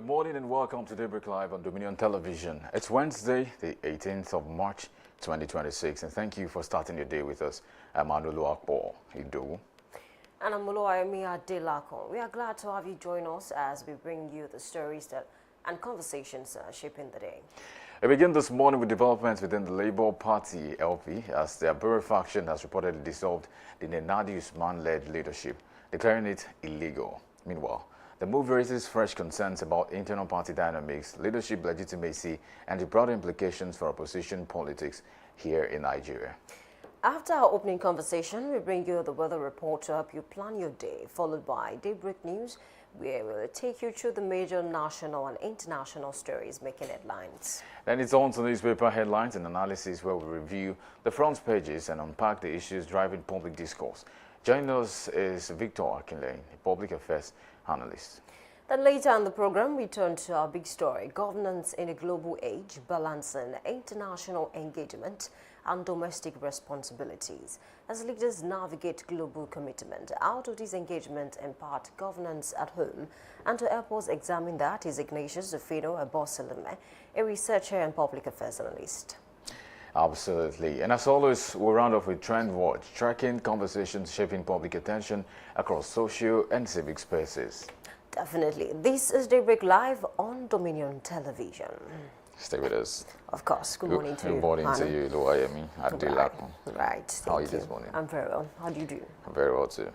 Good morning and welcome to Daybreak Live on Dominion Television. It's Wednesday, the 18th of March, 2026, and thank you for starting your day with us. I'm Anulu Akbo Ido. And I'm Oluwayemi Adelakon. We are glad to have you join us as we bring you the stories and conversations shaping the day. We begin this morning with developments within the Labour Party LP as the Abure faction has reportedly dissolved the Nenadi Usman-led leadership, declaring it illegal. Meanwhile, the move raises fresh concerns about internal party dynamics, leadership legitimacy, and the broader implications for opposition politics here in Nigeria. After our opening conversation, we bring you the weather report to help you plan your day, followed by Daybreak News, where we'll take you through the major national and international stories making headlines. Then it's on to newspaper headlines and analysis, where we review the front pages and unpack the issues driving public discourse. Joining us is Victor Akinlane, a public affairs analyst. Then later in the program, we turn to our big story, governance in a global age, balancing international engagement and domestic responsibilities. As leaders navigate global commitment, out of this engagement impart governance at home. And to help us examine that is Ignatius Zufino Abosalome, a researcher and public affairs analyst. Absolutely. And as always, we'll round off with Trend Watch, tracking conversations shaping public attention across social and civic spaces. Definitely. This is Daybreak Live on Dominion Television. Stay with us. Of course. Good morning to you. Good morning to you, Oluwayemi Adelakon. Right. How are you this morning? I'm very well. How do you do? I'm very well too.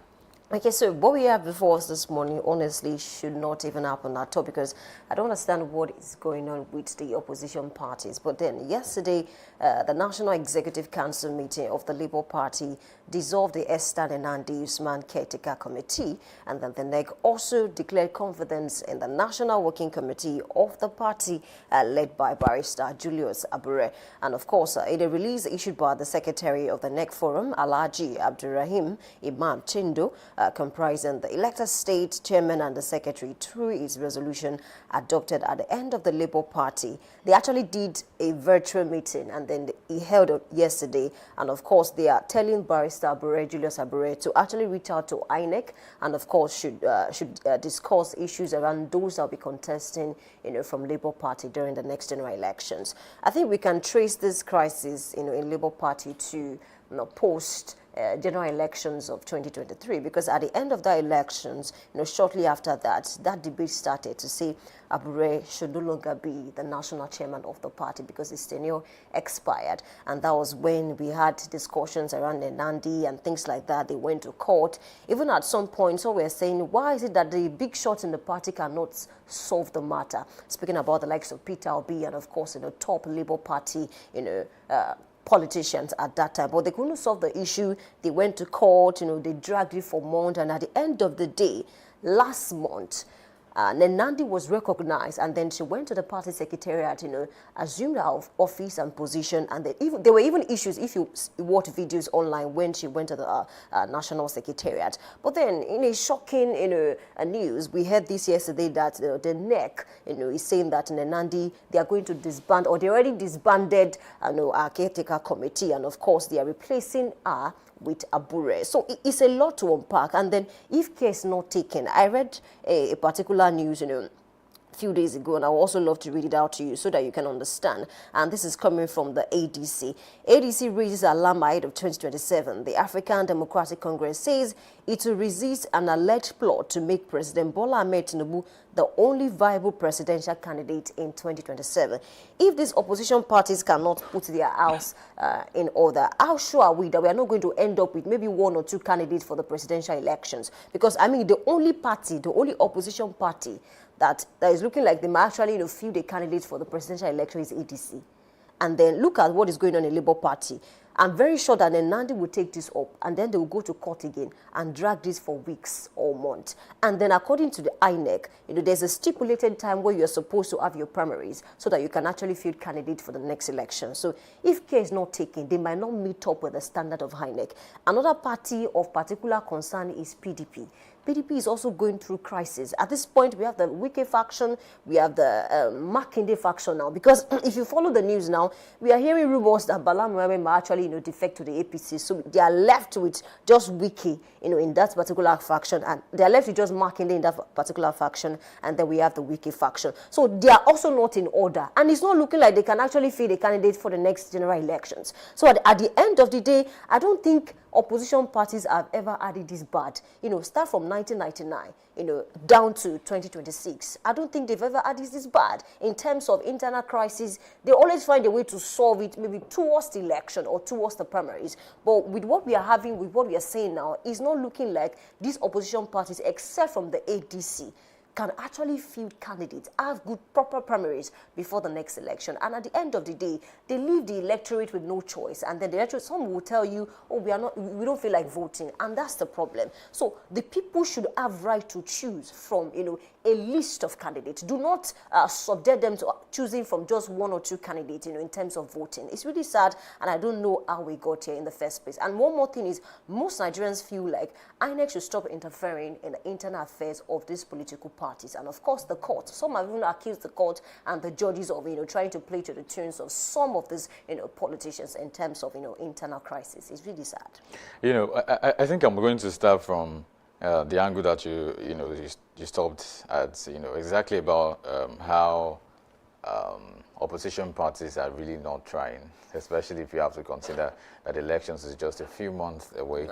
Okay, so what we have before us this morning honestly should not even happen at all, because I don't understand what is going on with the opposition parties. But then yesterday, the National Executive Council meeting of the Labour Party dissolved the Esther Nenandi Usman Caretaker Committee, and then the NEC also declared confidence in the National Working Committee of the party led by Barrister Julius Abure. And of course, in a release issued by the Secretary of the NEC Forum, Alhaji Abdurrahim Imam Chindo, comprising the elected state chairman and the secretary, through his resolution adopted at the end of the Labour Party. They actually did a virtual meeting, and then he held it yesterday. And of course, they are telling Barrister Abure, Julius Abure, to actually reach out to INEC, and of course should discuss issues around those that will be contesting, from Labour Party during the next general elections. I think we can trace this crisis, in Labour Party to post general elections of 2023, because at the end of the elections, shortly after that, that debate started to say Abure should no longer be the national chairman of the party because his tenure expired. And that was when we had discussions around Nenandi and things like that. They went to court. Even at some point, so we're saying, why is it that the big shots in the party cannot solve the matter? Speaking about the likes of Peter Obi and, of course, top Labour Party, politicians at that time, but they couldn't solve the issue. They went to court, they dragged it for months, and at the end of the day, last month, Nenandi was recognized, and then she went to the party secretariat, assumed her office and position, and there were even issues, if you watch videos online, when she went to the national secretariat. But then, in a shocking, news, we heard this yesterday that the NEC, is saying that Nenandi, they are going to disband, or they already disbanded, our caretaker committee, and of course, they are replacing her with Abure. So it's a lot to unpack. And then, if care is not taken, I read a particular news, a few days ago, and I would also love to read it out to you so that you can understand. And this is coming from the ADC. ADC raises alarm ahead of 2027. The African Democratic Congress says it will resist an alleged plot to make President Bola Ahmed Tinubu the only viable presidential candidate in 2027. If these opposition parties cannot put their house in order, how sure are we that we are not going to end up with maybe one or two candidates for the presidential elections? Because, the only party, the only opposition party that is looking like they might actually field a candidate for the presidential election is ADC. And then look at what is going on in the Labour Party. I'm very sure that Nenandi will take this up, and then they will go to court again and drag this for weeks or months. And then according to the INEC, there's a stipulated time where you're supposed to have your primaries so that you can actually field candidates for the next election. So if care is not taken, they might not meet up with the standard of INEC. Another party of particular concern is PDP. PDP is also going through crisis. At this point, we have the Wike faction, we have the Makinde faction now. Because if you follow the news now, we are hearing rumors that Bala Mohammed might actually, defect to the APC. So they are left with just Wike, in that particular faction, and they are left with just Makinde in that particular faction, and then we have the Wike faction. So they are also not in order, and it's not looking like they can actually field a candidate for the next general elections. So at the end of the day, I don't think opposition parties have ever had it this bad. Start from 1999, down to 2026. I don't think they've ever had it this bad in terms of internal crisis. They always find a way to solve it, maybe towards the election or towards the primaries. But with what we are having, with what we are saying now, it's not looking like these opposition parties, except from the ADC, can actually field candidates, have good proper primaries before the next election. And at the end of the day, they leave the electorate with no choice. And then the electorate, some will tell you, oh, we don't feel like voting. And that's the problem. So the people should have right to choose from, a list of candidates. Do not subject them to choosing from just one or two candidates, in terms of voting. It's really sad, and I don't know how we got here in the first place. And one more thing is, most Nigerians feel like INEC should stop interfering in the internal affairs of these political parties. And of course, the court. Some have even accused the court and the judges of, trying to play to the tunes of some of these, politicians in terms of, internal crisis. It's really sad. I think I'm going to start from the angle that you stopped at, exactly about how opposition parties are really not trying, especially if you have to consider that elections is just a few months away.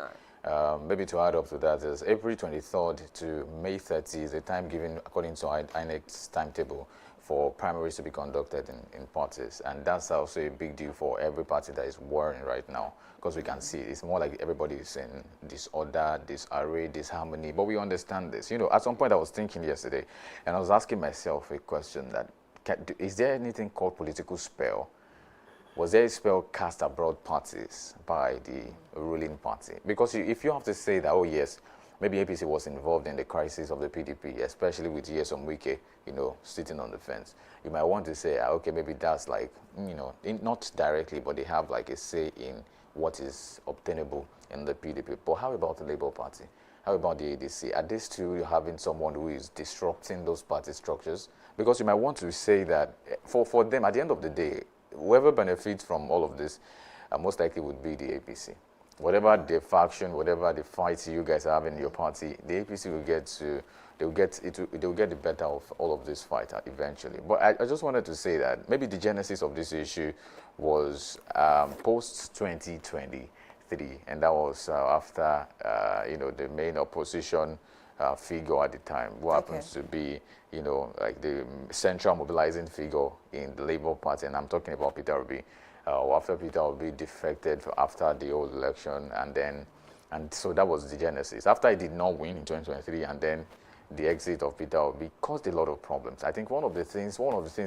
Maybe to add up to that is April 23rd to May 30 is the time given according to INEC's timetable for primaries to be conducted in parties. And that's also a big deal for every party that is worrying right now, because we can see it's more like everybody is in disorder, disarray, disharmony. But we understand this. At some point I was thinking yesterday, and I was asking myself a question that, is there anything called political spell? Was there a spell cast abroad parties by the ruling party? Because if you have to say that, oh yes, maybe APC was involved in the crisis of the PDP, especially with Yesom Wike, sitting on the fence, you might want to say, okay, maybe that's like, not directly, but they have like a say in what is obtainable in the PDP. But how about the Labour Party? How about the ADC? Are they still having someone who is disrupting those party structures? Because you might want to say that for them, at the end of the day, whoever benefits from all of this most likely would be the APC. Whatever the faction, whatever the fights you guys are having in your party, the APC will they'll get the better of all of this fight eventually. But I just wanted to say that maybe the genesis of this issue was post 2023, and that was after the main opposition figure at the time, who happens to be like the central mobilizing figure in the Labour Party, and I'm talking about Peter Obi. After Peter Obi defected after the old election, and so that was the genesis. After he did not win in 2023, and then the exit of Peter Obi caused a lot of problems. I think one of the things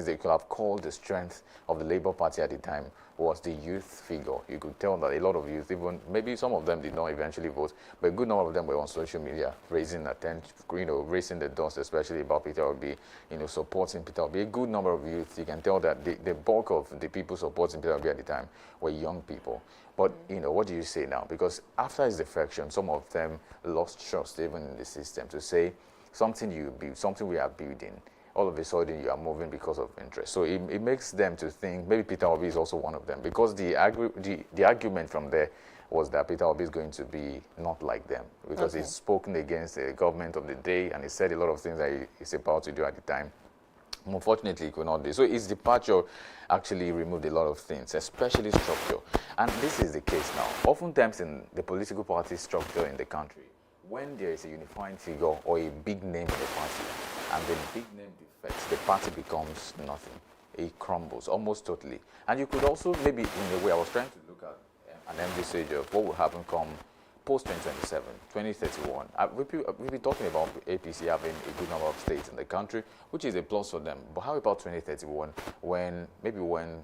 they could have called the strength of the Labour Party at the time was the youth figure. You could tell that a lot of youth, even maybe some of them did not eventually vote, but a good number of them were on social media, raising attention, raising the dust, especially about Peter Obi, supporting Peter Obi. A good number of youth, you can tell that the bulk of the people supporting Peter Obi at the time were young people. But, what do you say now? Because after his defection, some of them lost trust even in the system to say something you build, something we are building, all of a sudden you are moving because of interest. So it makes them to think maybe Peter Obi is also one of them, because the argument from there was that Peter Obi is going to be not like them, because he's spoken against the government of the day, and he said a lot of things that he's about to do at the time. Unfortunately, he could not do. So his departure actually removed a lot of things, especially structure. And this is the case now. Oftentimes in the political party structure in the country, when there is a unifying figure or a big name in the party, and the big name defects, the party becomes nothing. It crumbles almost totally. And you could also, maybe in a way, I was trying to look at an envisage of what will happen come post-2027, 2031. We've been talking about APC having a good number of states in the country, which is a plus for them. But how about 2031, when Tinubu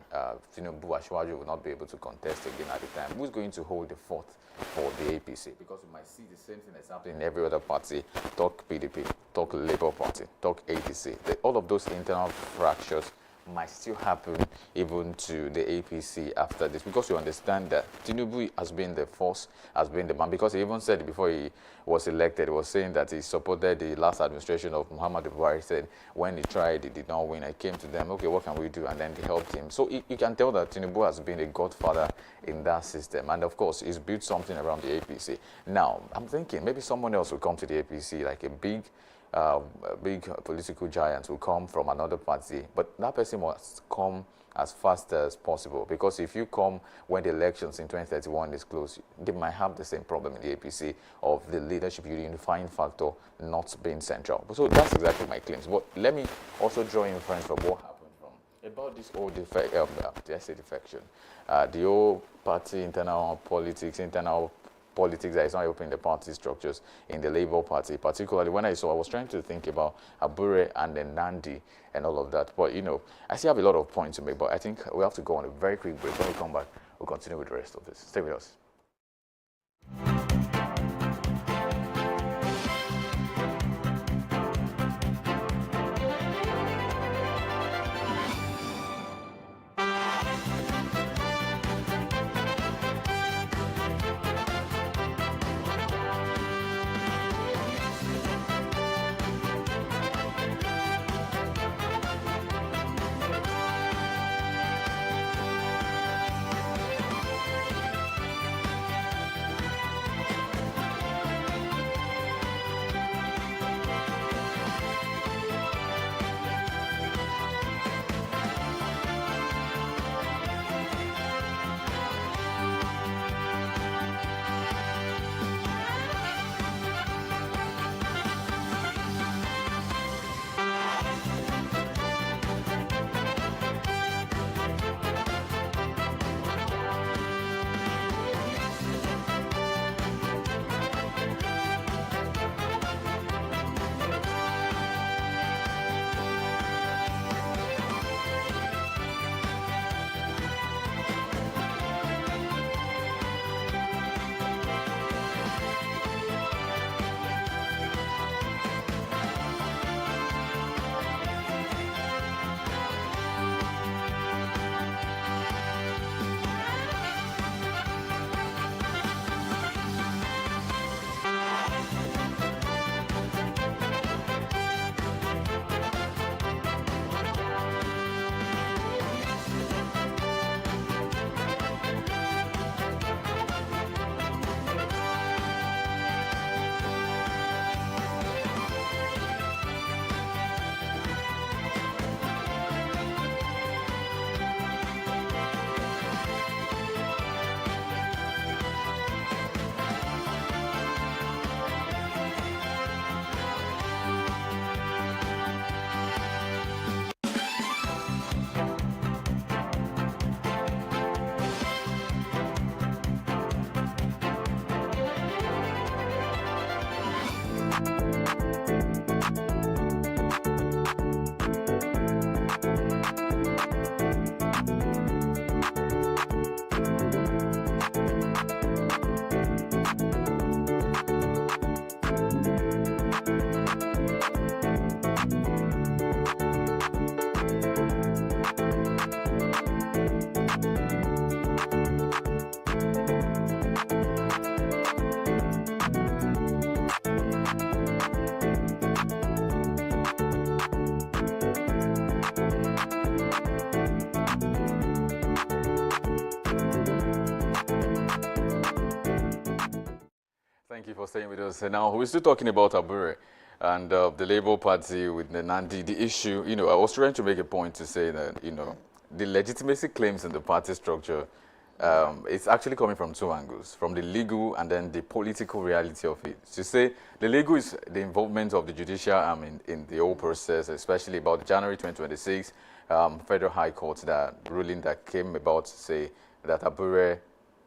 Ashwaju will not be able to contest again at the time? Who's going to hold the fort for the APC? Because we might see the same thing that's happening in every other party. Talk PDP, talk Labour Party, talk ADC. All of those internal fractures might still happen even to the APC after this, because you understand that Tinubu has been the force, has been the man, because he even said before he was elected, he was saying that he supported the last administration of Muhammadu Buhari. Said when he tried, he did not win. I came to them, okay, what can we do? And then they helped him. So you can tell that Tinubu has been a godfather in that system. And of course, he's built something around the APC. Now, I'm thinking maybe someone else will come to the APC, like a big political giant will come from another party, but that person must come as fast as possible, because if you come when the elections in 2031 is close, they might have the same problem in the APC of the leadership unifying factor not being central. So that's exactly my claims. But let me also draw inference from what happened about this whole defection, the whole party internal politics that is not helping the party structures in the Labour Party. Particularly when I was trying to think about Abure and then Nandi and all of that. But, you know, I still have a lot of points to make, but I think we have to go on a very quick break. When we come back, we'll continue with the rest of this. Stay with us. Thank you for staying with us. And now we're still talking about Abure and the Labour Party with the Nandi. The issue, you know, I was trying to make a point to say that, you know, the legitimacy claims in the party structure, it's actually coming from two angles, from the legal and then the political reality of it. To say the legal is the involvement of the judicial arm in the whole process, especially about January 2026 Federal High Court that ruling that came about to say that Abure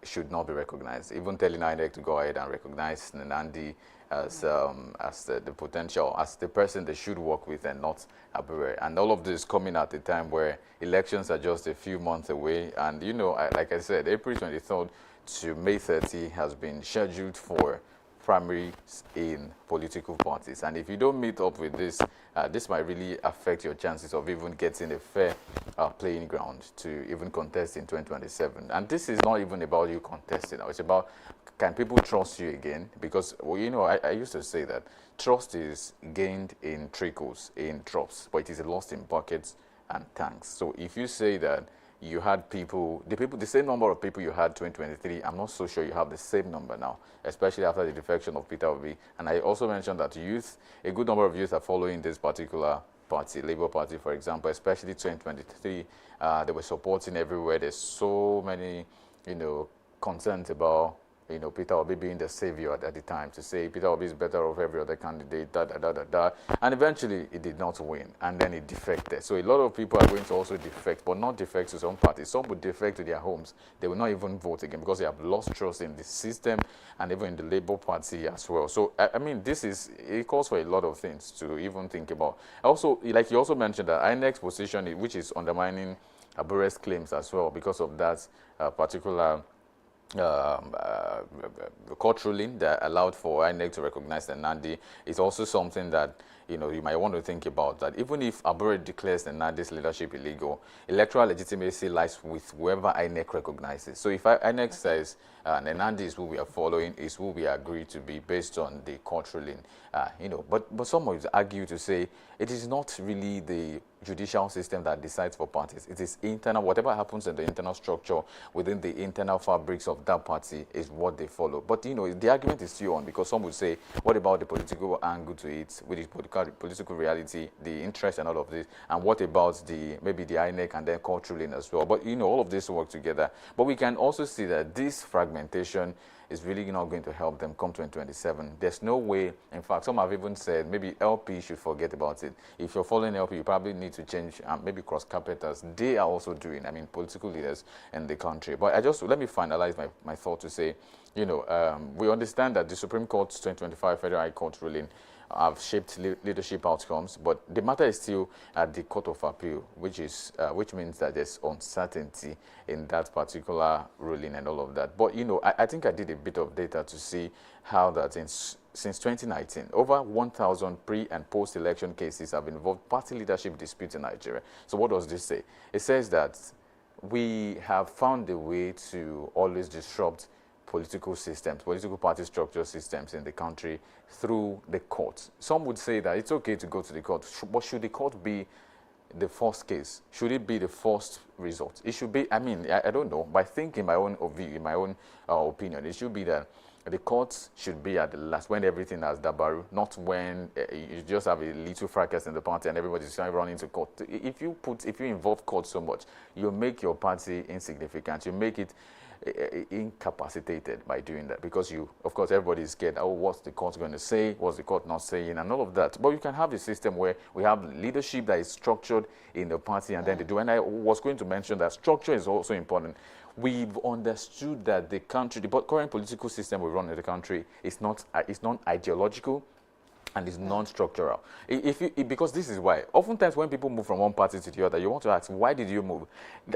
should not be recognized, even telling INEC to go ahead and recognize Nandi as the potential, as the person they should work with and not Abure. And all of this coming at a time where elections are just a few months away. And, you know, like I said, April 23rd to May 30 has been scheduled for primaries in political parties. And if you don't meet up with this, this might really affect your chances of even getting a fair playing ground to even contest in 2027. And this is not even about you contesting. It's about, can people trust you again? Because, well, you know, I used to say that trust is gained in trickles, in drops, but it is lost in buckets and tanks. So if you say that you had the same number of people you had 2023, I'm not so sure you have the same number now, especially after the defection of Peter Obi. And I also mentioned that a good number of youth are following this particular party, Labour Party, for example, especially 2023. They were supporting everywhere. There's so many, you know, concerns about, you know, Peter Obi being the savior at the time, to say Peter Obi is better off every other candidate, and eventually it did not win, and then it defected. So a lot of people are going to also defect, but not defect to some parties. Some would defect to their homes. They will not even vote again because they have lost trust in the system and even in the Labour Party as well. So I mean, it calls for a lot of things to even think about. Also, like you also mentioned, that INEC's position, which is undermining Abure's claims as well, because of that particular court ruling that allowed for INEC to recognize the Nandi, is also something that, you know, you might want to think about. That even if Abure declares the Nandi's leadership illegal, electoral legitimacy lies with whoever INEC recognizes. So if INEC says the Nandi is who we are following, is who we agree to be based on the court ruling, you know, but some would argue to say it is not really the judicial system that decides for parties. It is internal. Whatever happens in the internal structure within the internal fabrics of that party is what they follow. But, you know, the argument is still on, because some would say, what about the political angle to it, with the political reality, the interest and all of this, and what about maybe the INEC and then court ruling as well? But, you know, all of this work together. But we can also see that this fragmentation is really not going to help them come 2027. There's no way. In fact, some have even said maybe LP should forget about it. If you're following LP, you probably need to change, maybe cross carpet, as they are also doing, I mean, political leaders in the country. But let me finalize my thought to say, you know, we understand that the Supreme Court's 2025 Federal High Court ruling have shaped leadership outcomes, but the matter is still at the Court of Appeal, which means that there's uncertainty in that particular ruling and all of that. But, you know, I think I did a bit of data to see how that since 2019, over 1,000 pre- and post-election cases have involved party leadership disputes in Nigeria. So what does this say? It says that we have found a way to always disrupt political systems, political party structure systems in the country through the courts. Some would say that it's okay to go to the court, but should the court be the first case? Should it be the first result? It should be, I mean, I don't know, but I think in my own view, in my own opinion, it should be that the courts should be at the last, when everything has dabaru, not when you just have a little fracas in the party and everybody's trying to run into court. If you involve court so much, you make your party insignificant. You make it incapacitated by doing that, because of course, everybody is scared. Oh, what's the court going to say? What's the court not saying? And all of that. But you can have a system where we have leadership that is structured in the party, and then they do. And I was going to mention that structure is also important. We've understood that the current political system we run in the country is not ideological, and is non-structural. Because this is why, oftentimes when people move from one party to the other, you want to ask, why did you move?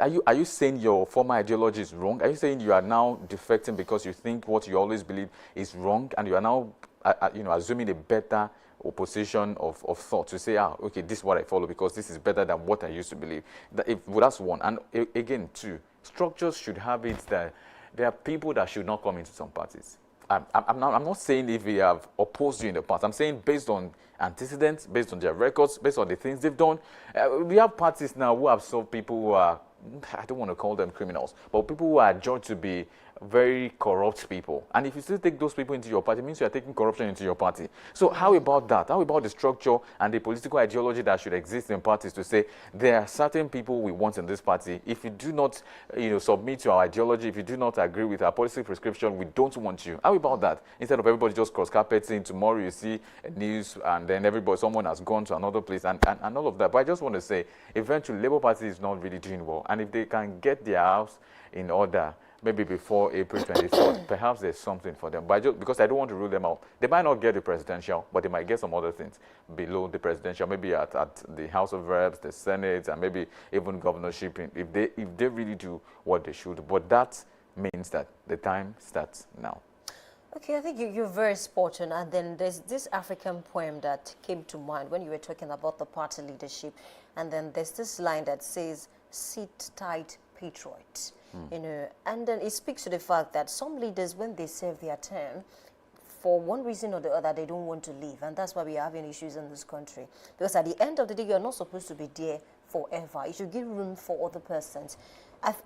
Are you saying your former ideology is wrong? Are you saying you are now defecting because you think what you always believe is wrong, and you are now assuming a better opposition of thought to say, okay, this is what I follow because this is better than what I used to believe? That's one. And again, two, structures should have it that there are people that should not come into some parties. I'm not saying if we have opposed you in the past. I'm saying based on antecedents, based on their records, based on the things they've done. We have parties now who have some people who are, I don't want to call them criminals, but people who are judged to be very corrupt people. And if you still take those people into your party, it means you are taking corruption into your party. So how about that? How about the structure and the political ideology that should exist in parties to say there are certain people we want in this party. If you do not submit to our ideology, if you do not agree with our policy prescription, we don't want you. How about that? Instead of everybody just cross-carpeting, tomorrow you see a news and then someone has gone to another place and all of that. But I just want to say, eventually, Labour Party is not really doing well. And if they can get their house in order, maybe before April 24th, perhaps there's something for them. But because I don't want to rule them out. They might not get the presidential, but they might get some other things below the presidential, maybe at the House of Reps, the Senate, and maybe even governorship, if they really do what they should. But that means that the time starts now. Okay, I think you're very spot on. And then there's this African poem that came to mind when you were talking about the party leadership. And then there's this line that says, "Sit tight, patriot." You know, and then it speaks to the fact that some leaders, when they serve their term, for one reason or the other, they don't want to leave. And that's why we are having issues in this country. Because at the end of the day, you're not supposed to be there forever. You should give room for other persons.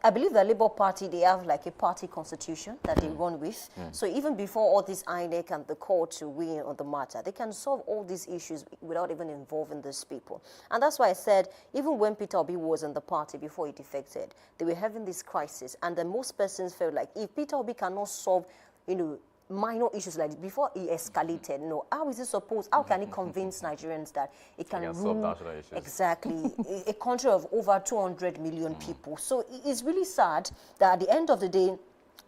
I believe the Labour Party, they have like a party constitution that they run with. So even before all this INEC and the court to weigh in on the matter, they can solve all these issues without even involving these people. And that's why I said, even when Peter Obi was in the party before he defected, they were having this crisis. And then most persons felt like if Peter Obi cannot solve, you know, minor issues like this before he escalated, how is it supposed, how can he convince Nigerians that it can rule exactly a country of over 200 million people? So it's really sad that at the end of the day,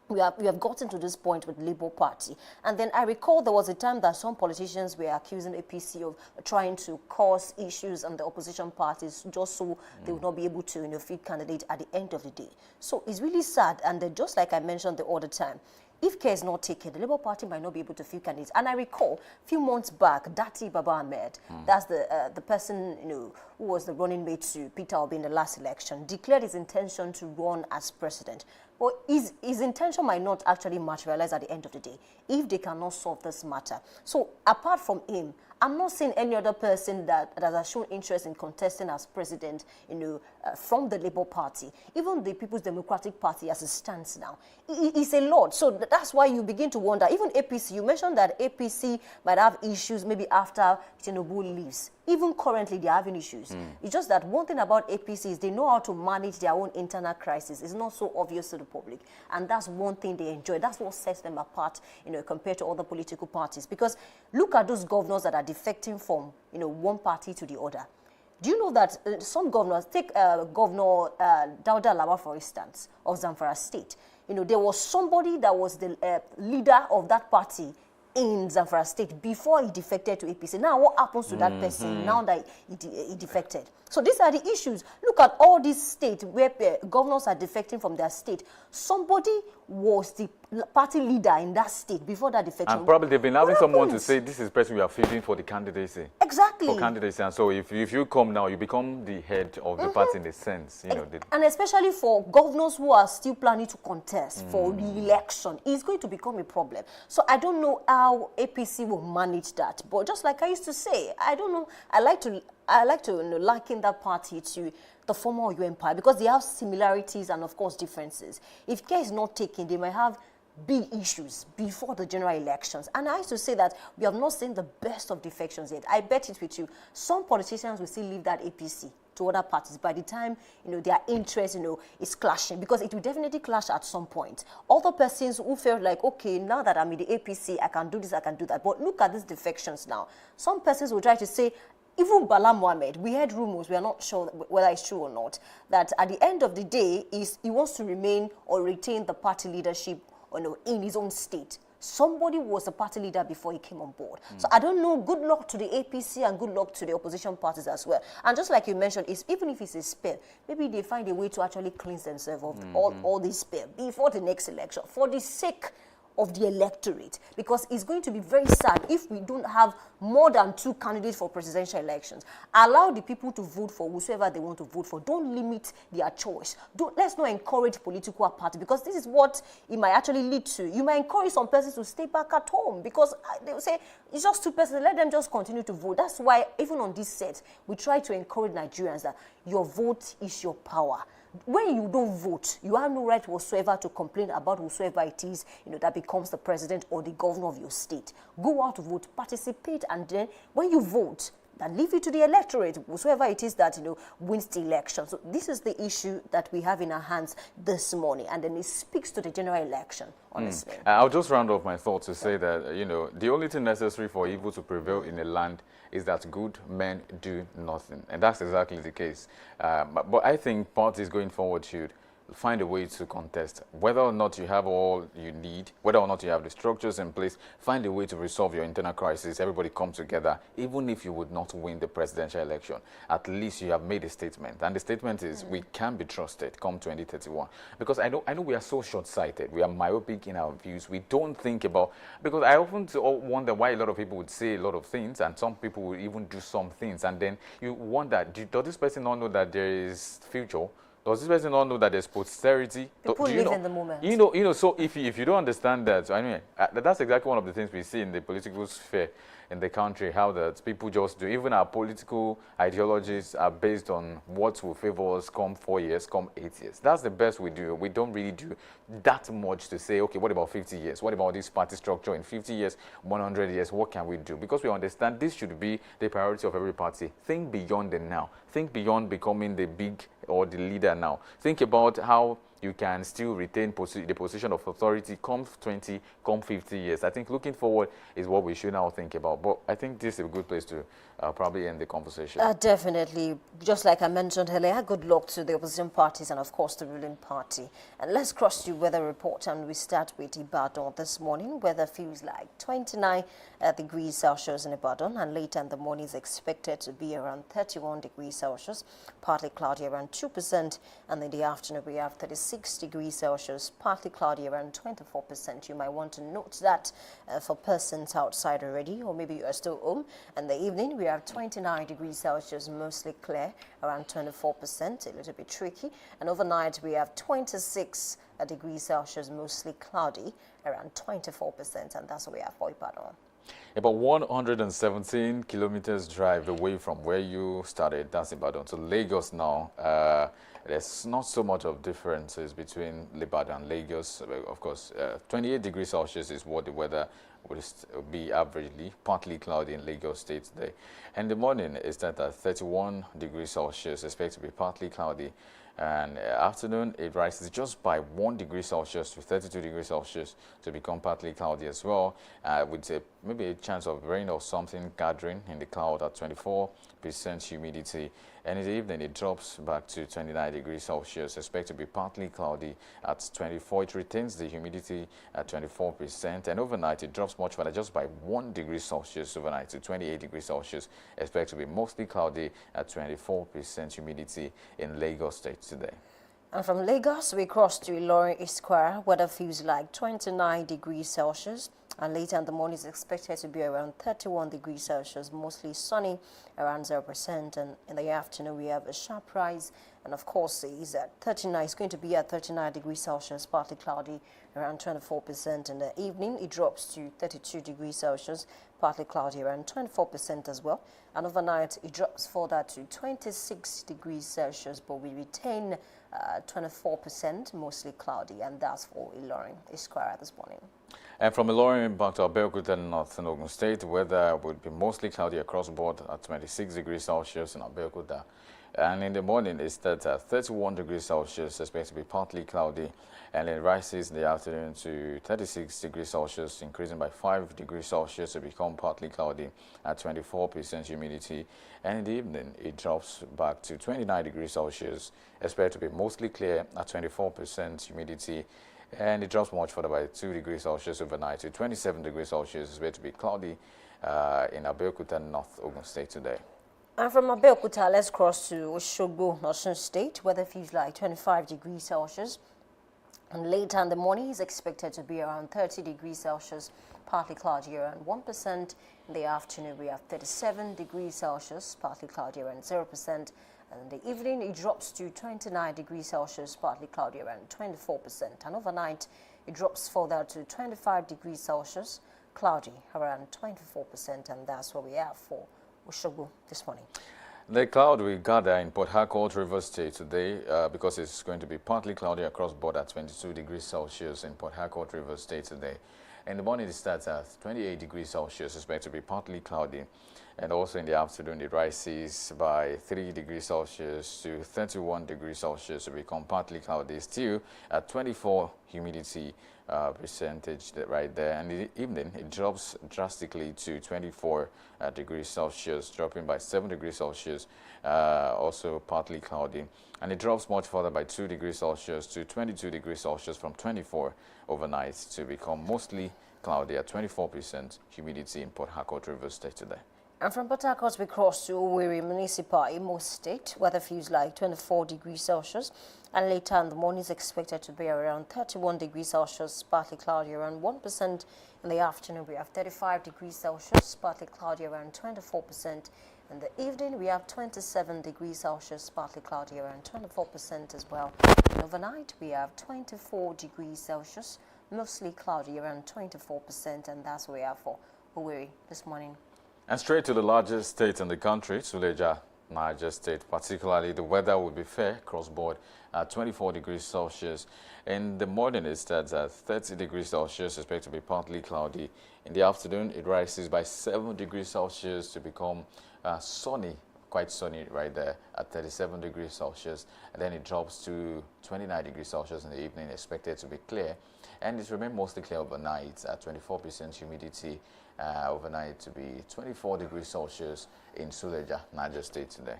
we have gotten to this point with the Labour Party. And then I recall there was a time that some politicians were accusing APC of trying to cause issues on the opposition parties just so they would not be able to, field candidates at the end of the day. So it's really sad. And then just like I mentioned the other time, if care is not taken, the Labour Party might not be able to field candidates. And I recall a few months back, Dati Baba Ahmed, that's the person who was the running mate to Peter Obi in the last election, declared his intention to run as president. But his intention might not actually materialize at the end of the day if they cannot solve this matter. So apart from him, I'm not seeing any other person that has shown interest in contesting as president, from the Labour Party. Even the People's Democratic Party as it stands now, it's a lot. So that's why you begin to wonder, even APC, you mentioned that APC might have issues maybe after Tinubu leaves. Even currently, they're having issues. It's just that one thing about APC is they know how to manage their own internal crisis. It's not so obvious to the public. And that's one thing they enjoy. That's what sets them apart, compared to other political parties. Because look at those governors that are defecting from, one party to the other. Do you know that some governors, take Governor Dauda Lawal, for instance, of Zamfara State, there was somebody that was the leader of that party in Zamfara State before he defected to APC. Now, what happens to that person now that he defected? So these are the issues. Look at all these states where governors are defecting from their state. Somebody was the party leader in that state before that defection. And probably they've been having someone to say, this is the person we are feeding for the candidacy. Exactly. For candidacy. And so if you come now, you become the head of the party in a sense. And especially for governors who are still planning to contest for re-election, it's going to become a problem. So I don't know how APC will manage that. But just like I used to say, I don't know. I like to liken that party to the former Oyo Empire because they have similarities and, of course, differences. If care is not taken, they might have big issues before the general elections. And I used to say that we have not seen the best of defections yet. I bet it with you. Some politicians will still leave that APC to other parties by the time, their interest, is clashing, because it will definitely clash at some point. Other persons who felt like, okay, now that I'm in the APC, I can do this, I can do that. But look at these defections now. Some persons will try to say, even Bala Mohammed, we heard rumors, we are not sure whether it's true or not, that at the end of the day, he wants to remain or retain the party leadership in his own state. Somebody was a party leader before he came on board. So I don't know, good luck to the APC and good luck to the opposition parties as well. And just like you mentioned, even if it's a spell, maybe they find a way to actually cleanse themselves of all this spell before the next election, for the sake of the electorate, because it's going to be very sad if we don't have more than 2 candidates for presidential elections. Allow the people to vote for whoever they want to vote for. Don't limit their choice. Let's not encourage political apathy, because this is what it might actually lead to. You might encourage some persons to stay back at home because they will say, it's just 2 persons, let them just continue to vote. That's why even on this set, we try to encourage Nigerians that your vote is your power. When you don't vote, you have no right whatsoever to complain about whosoever it is, that becomes the president or the governor of your state. Go out to vote, participate, and then when you vote, then leave it to the electorate, whosoever it is that, wins the election. So this is the issue that we have in our hands this morning, and then it speaks to the general election, honestly. I'll just round off my thoughts to say that, the only thing necessary for evil to prevail in a land is that good men do nothing. And that's exactly the case. But I think parties going forward should find a way to contest. Whether or not you have all you need, whether or not you have the structures in place, find a way to resolve your internal crisis. Everybody come together, even if you would not win the presidential election. At least you have made a statement. And the statement is we can be trusted come 2031. Because I know we are so short-sighted. We are myopic in our views. We don't think about, because I often wonder why a lot of people would say a lot of things, and some people will even do some things. And then you wonder, does this person not know that there is future? Does this person not know that there's posterity? People do you live know, in the moment. So if you don't understand that, I mean, that's exactly one of the things we see in the political sphere in the country, how that people just do. Even our political ideologies are based on what will favor us come 4 years, come 8 years. That's the best we do. We don't really do that much to say, okay, what about 50 years? What about this party structure in 50 years, 100 years? What can we do? Because we understand this should be the priority of every party. Think beyond the now. Think beyond becoming the big or the leader now. Think about how you can still retain the position of authority come 20, come 50 years. I think looking forward is what we should now think about. But I think this is a good place to probably end the conversation. Definitely. Just like I mentioned earlier, good luck to the opposition parties and, of course, the ruling party. And let's cross to weather report, and we start with Ibadan this morning. Weather feels like 29 degrees Celsius in Ibadan, and later in the morning is expected to be around 31 degrees Celsius, partly cloudy around 2%, and in the afternoon we have 36 degrees Celsius, partly cloudy around 24%. You might want to note that for persons outside already, or maybe you are still home. And the evening we have 29 degrees Celsius, mostly clear, around 24%, a little bit tricky. And overnight we have 26 degrees Celsius, mostly cloudy, around 24%, and that's what we have for Ibadan. About 117 kilometers drive away from where you started, that's Ibadan, to Lagos now. There's not so much of differences between Ibadan and Lagos. Of course, 28 degrees Celsius is what the weather will be averagely, partly cloudy in Lagos State today. And the morning is that at 31 degrees Celsius, expected to be partly cloudy. And afternoon, it rises just by 1 degree Celsius to 32 degrees Celsius to become partly cloudy as well, with maybe a chance of rain or something gathering in the cloud at 24% humidity. And in the evening, it drops back to 29 degrees Celsius, expected to be partly cloudy at 24. It retains the humidity at 24%. And overnight, it drops much further, just by 1 degree Celsius overnight to 28 degrees Celsius, expected to be mostly cloudy at 24% humidity in Lagos State today. And from Lagos, we cross to Ilorin East Square. Weather feels like 29 degrees Celsius. And later in the morning is expected to be around 31 degrees Celsius, mostly sunny, around 0%. And in the afternoon, we have a sharp rise. And of course, it's going to be at 39 degrees Celsius, partly cloudy, around 24%. In the evening, it drops to 32 degrees Celsius, partly cloudy, around 24% as well. And overnight, it drops further to 26 degrees Celsius, but we retain 24%, mostly cloudy. And that's for Ilorin East Square this morning. And from Ilorin back to Abeokuta and North Ogun State, weather would be mostly cloudy across the board at 26 degrees Celsius in Abeokuta. And in the morning, it's at 31 degrees Celsius, expected to be partly cloudy. And it rises in the afternoon to 36 degrees Celsius, increasing by 5 degrees Celsius to become partly cloudy at 24% humidity. And in the evening, it drops back to 29 degrees Celsius, expected to be mostly clear at 24% humidity. And it drops much further by 2 degrees Celsius overnight to 27 degrees Celsius, expected to be cloudy in Abeokuta and North Ogun State today. And from Abeokuta, let's cross to Osogbo, Osun State. Weather feels like 25 degrees Celsius. And later in the morning is expected to be around 30 degrees Celsius, partly cloudy around 1%. In the afternoon, we have 37 degrees Celsius, partly cloudy around 0%. And in the evening, it drops to 29 degrees Celsius, partly cloudy around 24%. And overnight, it drops further to 25 degrees Celsius, cloudy around 24%. And that's what we have for Osogbo this morning. The cloud will gather in Port Harcourt, Rivers State today because it's going to be partly cloudy across board at 22 degrees Celsius in Port Harcourt, Rivers State today. In the morning, it starts at 28 degrees Celsius, expected to be partly cloudy. And also in the afternoon, it rises by 3 degrees Celsius to 31 degrees Celsius to become partly cloudy, still at 24 humidity percentage right there. And in the evening, it drops drastically to 24 degrees Celsius, dropping by 7 degrees Celsius, also partly cloudy. And it drops much further by 2 degrees Celsius to 22 degrees Celsius from 24 overnight to become mostly cloudy at 24% humidity in Port Harcourt, Rivers State today. And from Port Harcourt, we cross to Owerri Municipal, Imo State. Weather feels like 24 degrees Celsius. And later in the morning is expected to be around 31 degrees Celsius, partly cloudy around 1%. In the afternoon, we have 35 degrees Celsius, partly cloudy around 24%. In the evening, we have 27 degrees Celsius, partly cloudy around 24% as well. And overnight, we have 24 degrees Celsius, mostly cloudy around 24%. And that's where we are for Owerri this morning. And straight to the largest state in the country, Suleja, Niger State. Particularly, the weather will be fair cross-board at 24 degrees Celsius. In the morning, it starts at 30 degrees Celsius, expected to be partly cloudy. In the afternoon, it rises by 7 degrees Celsius to become sunny, quite sunny right there at 37 degrees Celsius. And then it drops to 29 degrees Celsius in the evening, expected to be clear. And it remains mostly clear overnight at 24% humidity. Overnight to be 24 degrees Celsius in Suleja, Niger State today.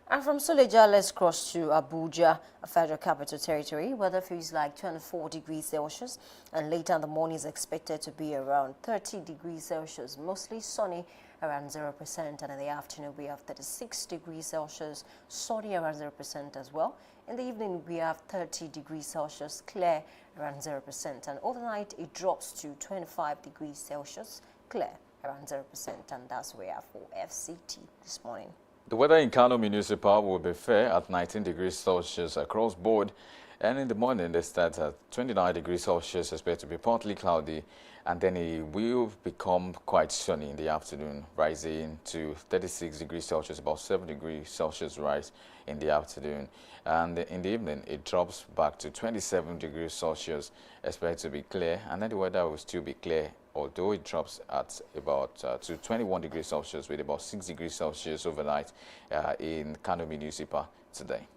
And from Suleja, let's cross to Abuja, a Federal Capital Territory. Weather feels like 24 degrees Celsius, and later in the morning is expected to be around 30 degrees Celsius, mostly sunny around 0%, and in the afternoon we have 36 degrees Celsius, sunny around 0% as well. In the evening we have 30 degrees Celsius, clear around 0%, and overnight it drops to 25 degrees Celsius, clear around 0%, and that's where we are for FCT this morning. The weather in Kano Municipal will be fair at 19 degrees Celsius across board, and in the morning they start at 29 degrees Celsius, expected to be partly cloudy, and then it will become quite sunny in the afternoon, rising to 36 degrees Celsius, about 7 degrees Celsius rise in the afternoon. And in the evening, it drops back to 27 degrees Celsius, expected to be clear, and then the weather will still be clear, although it drops at about to 21 degrees Celsius with about 6 degrees Celsius overnight in Kano Municipal today.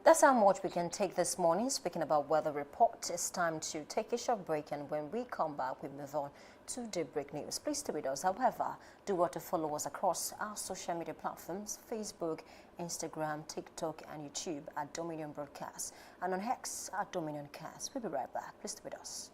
That's how much we can take this morning. Speaking about weather report, it's time to take a short break, and when we come back, we move on to Daybreak News. Please stay with us. However, do want to follow us across our social media platforms, Facebook, Instagram, TikTok, and YouTube at Dominion Broadcast, and on X at Dominion Cast. We'll be right back. Please stay with us.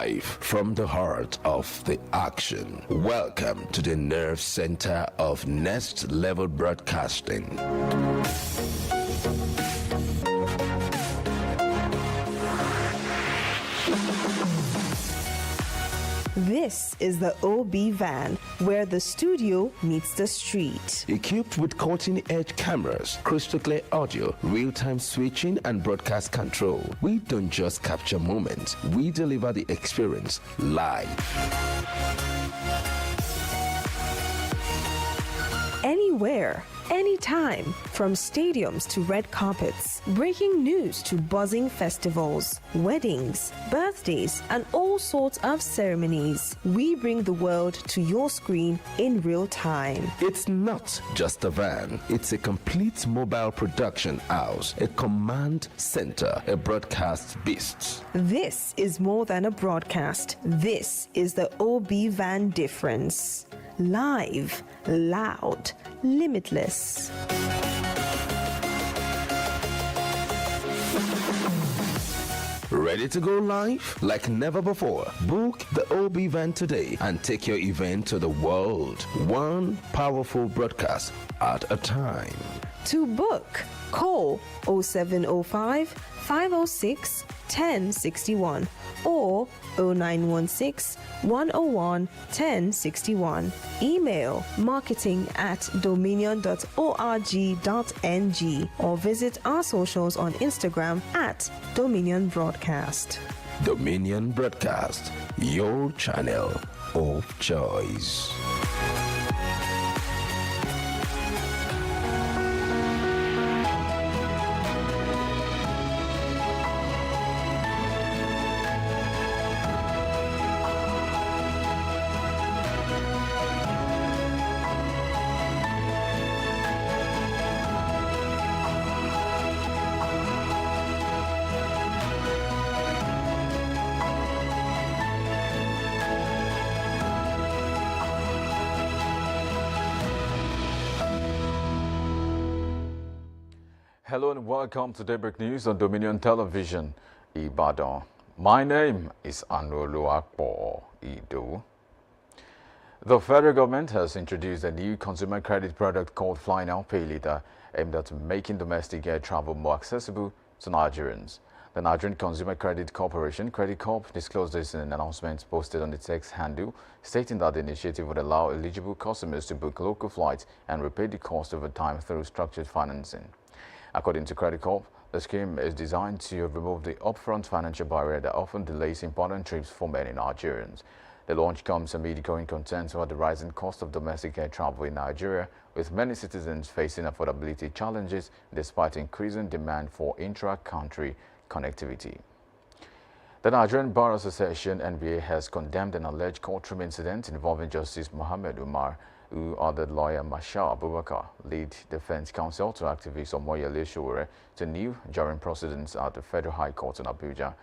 Live from the heart of the action. Welcome to the nerve center of Next Level Broadcasting. This is the OB van, where the studio meets the street. Equipped with cutting-edge cameras, crystal clear audio, real-time switching, and broadcast control, we don't just capture moments, we deliver the experience live. Anywhere, anytime, from stadiums to red carpets, breaking news to buzzing festivals, weddings, birthdays, and all sorts of ceremonies. We bring the world to your screen in real time. It's not just a van, it's a complete mobile production house, a command center, a broadcast beast. This is more than a broadcast. This is the OB van difference. Live, loud, limitless. Ready to go live? Like never before. Book the OB van today and take your event to the world. One powerful broadcast at a time. To book, call 0705 506 1061 or 0916 101 1061. Email marketing@dominion.org.ng or visit our socials on Instagram @Dominion Broadcast. Dominion Broadcast, your channel of choice. Hello and welcome to Daybreak News on Dominion Television, Ibadan. My name is Anoluakpo Ido. The federal government has introduced a new consumer credit product called Fly Now Pay Later, aimed at making domestic air travel more accessible to Nigerians. The Nigerian Consumer Credit Corporation, Credit Corp, disclosed this in an announcement posted on its X handle, stating that the initiative would allow eligible customers to book local flights and repay the cost over time through structured financing. According to Credit Corp, the scheme is designed to remove the upfront financial barrier that often delays important trips for many Nigerians. The launch comes amid growing concerns over the rising cost of domestic air travel in Nigeria, with many citizens facing affordability challenges despite increasing demand for intra-country connectivity. The Nigerian Bar Association (NBA) has condemned an alleged courtroom incident involving Justice Mohammed Umar, who ordered lawyer Masha Abubakar, lead defense counsel to activist Omoyele Sowore, to kneel during proceedings at the Federal High Court in Abuja.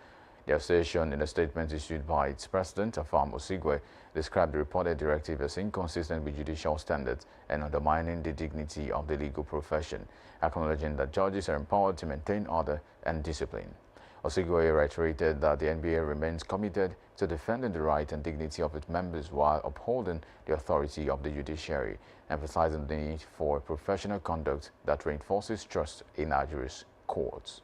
The association, in a statement issued by its president, Afam Osigwe, described the reported directive as inconsistent with judicial standards and undermining the dignity of the legal profession, acknowledging that judges are empowered to maintain order and discipline. Osigwe reiterated that the NBA remains committed to defending the right and dignity of its members while upholding the authority of the judiciary, emphasizing the need for professional conduct that reinforces trust in Nigeria's courts.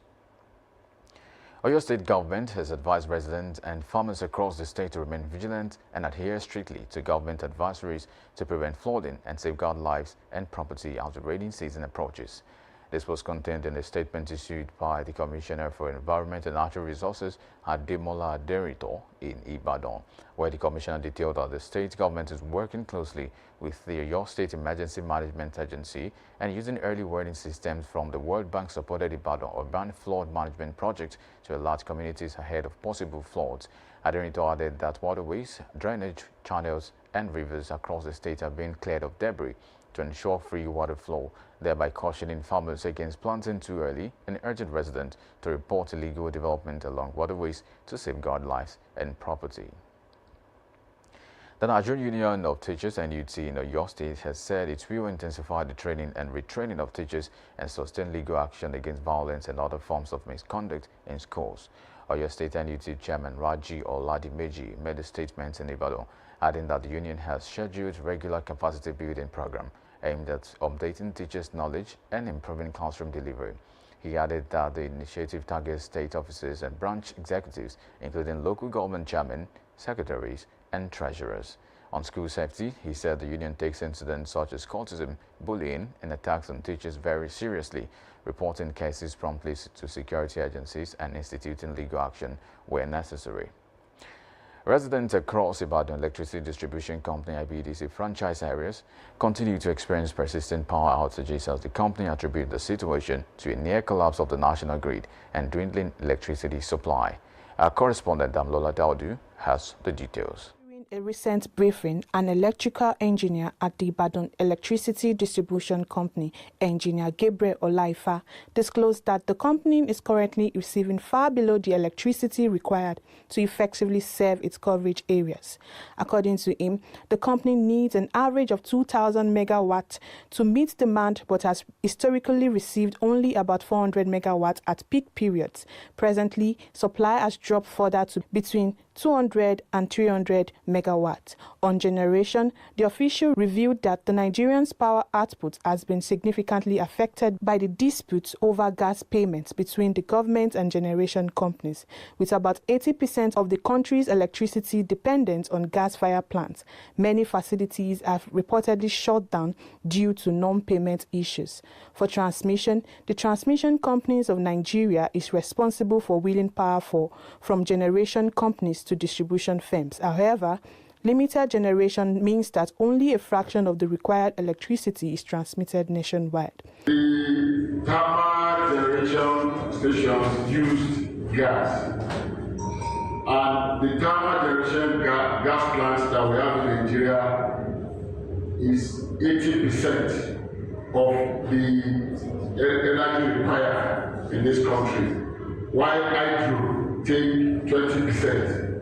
Oyo State government has advised residents and farmers across the state to remain vigilant and adhere strictly to government advisories to prevent flooding and safeguard lives and property as the rainy season approaches. This was contained in a statement issued by the Commissioner for Environment and Natural Resources, Ademola Derito, in Ibadan, where the Commissioner detailed that the state government is working closely with the Oyo State Emergency Management Agency and using early warning systems from the World Bank-supported Ibadan Urban Flood Management Project to alert communities ahead of possible floods. Aderito added that waterways, drainage channels, and rivers across the state are being cleared of debris to ensure free water flow, thereby cautioning farmers against planting too early and urging residents to report illegal development along waterways to safeguard lives and property. The Nigerian Union of Teachers (NUT) in Oyo State has said it will intensify the training and retraining of teachers and sustain legal action against violence and other forms of misconduct in schools. Oyo State NUT Chairman Raji Oladimeji made a statement in Ibadan, adding that the union has scheduled regular capacity building program aimed at updating teachers' knowledge and improving classroom delivery. He added that the initiative targets state officers and branch executives, including local government chairmen, secretaries, and treasurers. On school safety, he said the union takes incidents such as cultism, bullying, and attacks on teachers very seriously, reporting cases promptly to security agencies and instituting legal action where necessary. Residents across Ibadan Electricity Distribution Company IBDC franchise areas continue to experience persistent power outages as the company attributes the situation to a near collapse of the national grid and dwindling electricity supply. Our correspondent Damlola Daudu has the details. A recent briefing, an electrical engineer at the Ibadan Electricity Distribution Company, Engineer Gabriel Olaifa, disclosed that the company is currently receiving far below the electricity required to effectively serve its coverage areas. According to him, the company needs an average of 2,000 megawatts to meet demand but has historically received only about 400 megawatts at peak periods. Presently, supply has dropped further to between 200 and 300 megawatts. On generation, the official revealed that the Nigerian's power output has been significantly affected by the disputes over gas payments between the government and generation companies, with about 80% of the country's electricity dependent on gas-fired plants. Many facilities have reportedly shut down due to non-payment issues. For transmission, the transmission companies of Nigeria is responsible for wheeling power from generation companies to distribution firms. However, limited generation means that only a fraction of the required electricity is transmitted nationwide. The thermal generation stations used gas, and the thermal generation gas plants that we have in Nigeria is 80% of the energy required in this country, while hydro take 20%.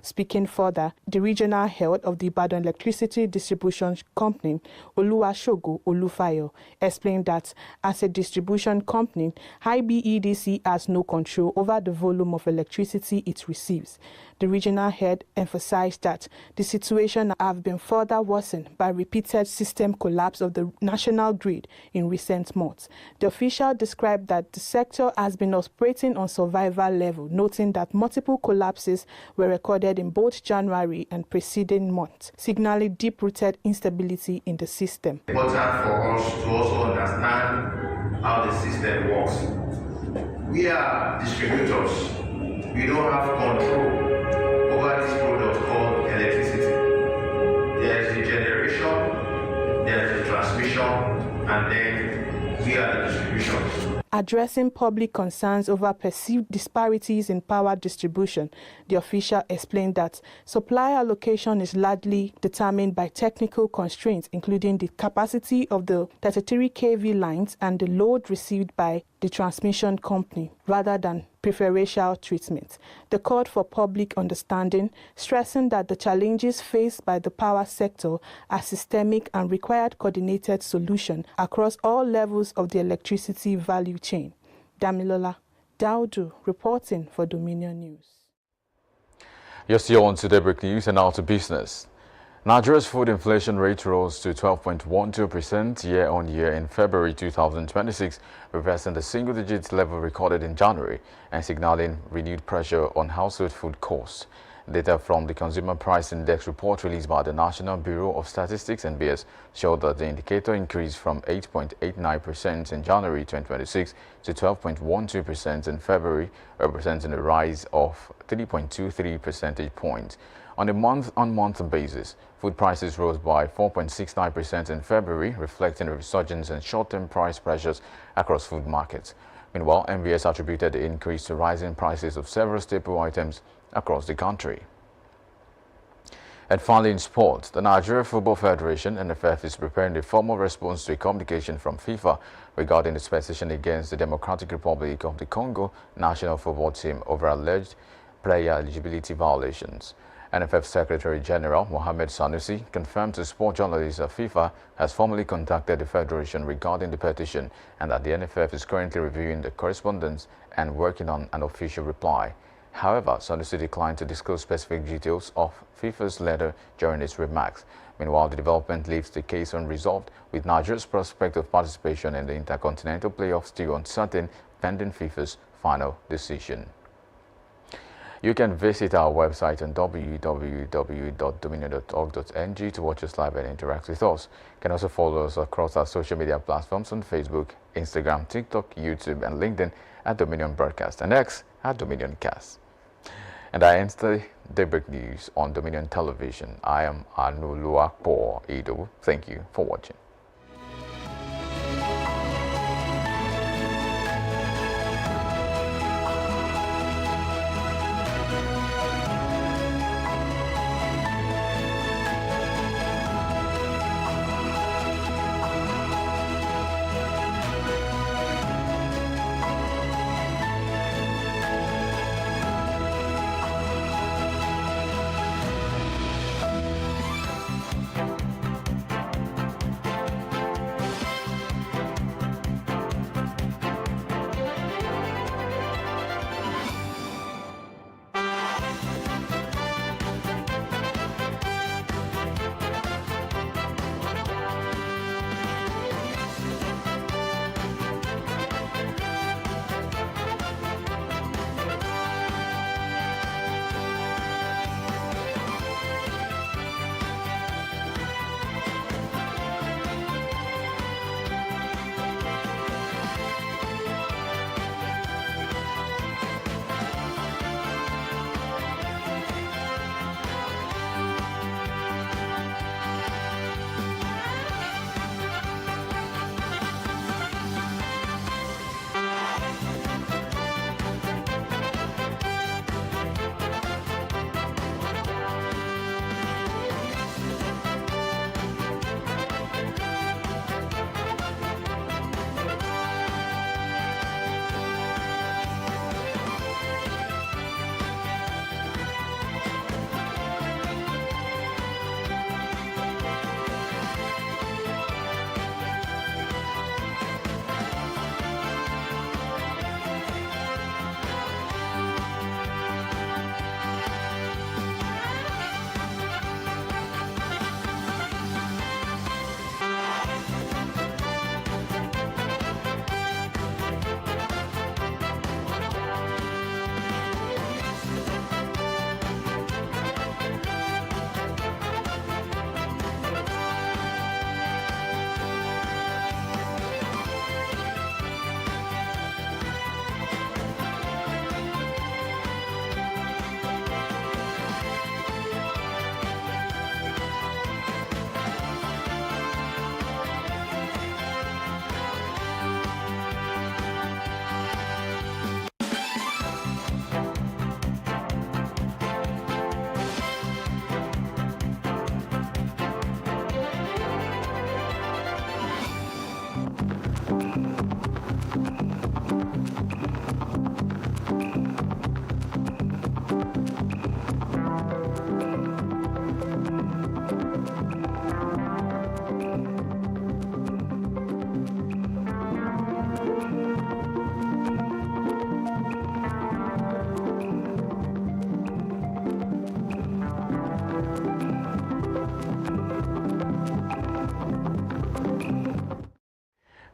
Speaking further, the regional head of the Ibadan Electricity Distribution Company, Oluwasogo Olufayo, explained that as a distribution company, IBEDC has no control over the volume of electricity it receives. The regional head emphasized that the situation has been further worsened by repeated system collapse of the national grid in recent months. The official described that the sector has been operating on survival level, noting that multiple collapses were recorded in both January and preceding months, signaling deep-rooted instability in the system. It's important for us to also understand how the system works. We are distributors. We don't have control over this product called electricity. There is the generation, there is the transmission, and then we are the distribution. Addressing public concerns over perceived disparities in power distribution, the official explained that supply allocation is largely determined by technical constraints, including the capacity of the 33 kV lines and the load received by the transmission company, rather than preferential treatment. The called for public understanding, stressing that the challenges faced by the power sector are systemic and required coordinated solution across all levels of the electricity value chain. Damilola Daudu reporting for Dominion News. Yes, you're on to Daybreak News and now to business. Nigeria's food inflation rate rose to 12.12% year-on-year in February 2026, reversing the single-digit level recorded in January and signaling renewed pressure on household food costs. Data from the Consumer Price Index report released by the National Bureau of Statistics (NBS) showed that the indicator increased from 8.89% in January 2026 to 12.12% in February, representing a rise of 3.23 percentage points. On a month-on-month basis, food prices rose by 4.69% in February, reflecting a resurgence in short-term price pressures across food markets. Meanwhile, NBS attributed the increase to rising prices of several staple items across the country. And finally, in sport, the Nigeria Football Federation (NFF) is preparing a formal response to a communication from FIFA regarding its petition against the Democratic Republic of the Congo national football team over alleged player eligibility violations. NFF Secretary General Mohamed Sanusi confirmed to sport journalists that FIFA has formally contacted the Federation regarding the petition and that the NFF is currently reviewing the correspondence and working on an official reply. However, Sanusi declined to disclose specific details of FIFA's letter during its remarks. Meanwhile, the development leaves the case unresolved, with Nigeria's prospect of participation in the Intercontinental Playoffs still uncertain pending FIFA's final decision. You can visit our website on www.dominion.org.ng to watch us live and interact with us. You can also follow us across our social media platforms on Facebook, Instagram, TikTok, YouTube, and LinkedIn at Dominion Broadcast and X at Dominion Cast. And I end the Daybreak News on Dominion Television. I am Anuluakpo Edo. Thank you for watching.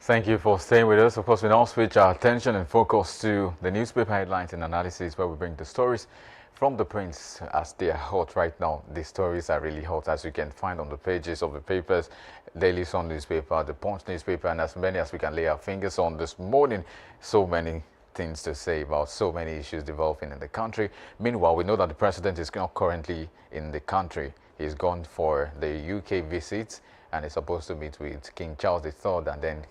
Thank you for staying with us. Of course, we now switch our attention and focus to the newspaper headlines and analysis, where we bring the stories from the prints as they are hot right now. The stories are really hot, as you can find on the pages of the papers, Daily Sun newspaper, the Punch newspaper, and as many as we can lay our fingers on this morning. So many things to say about so many issues developing in the country. Meanwhile, we know that the president is not currently in the country. He's gone for the UK visit and is supposed to meet with King Charles III and then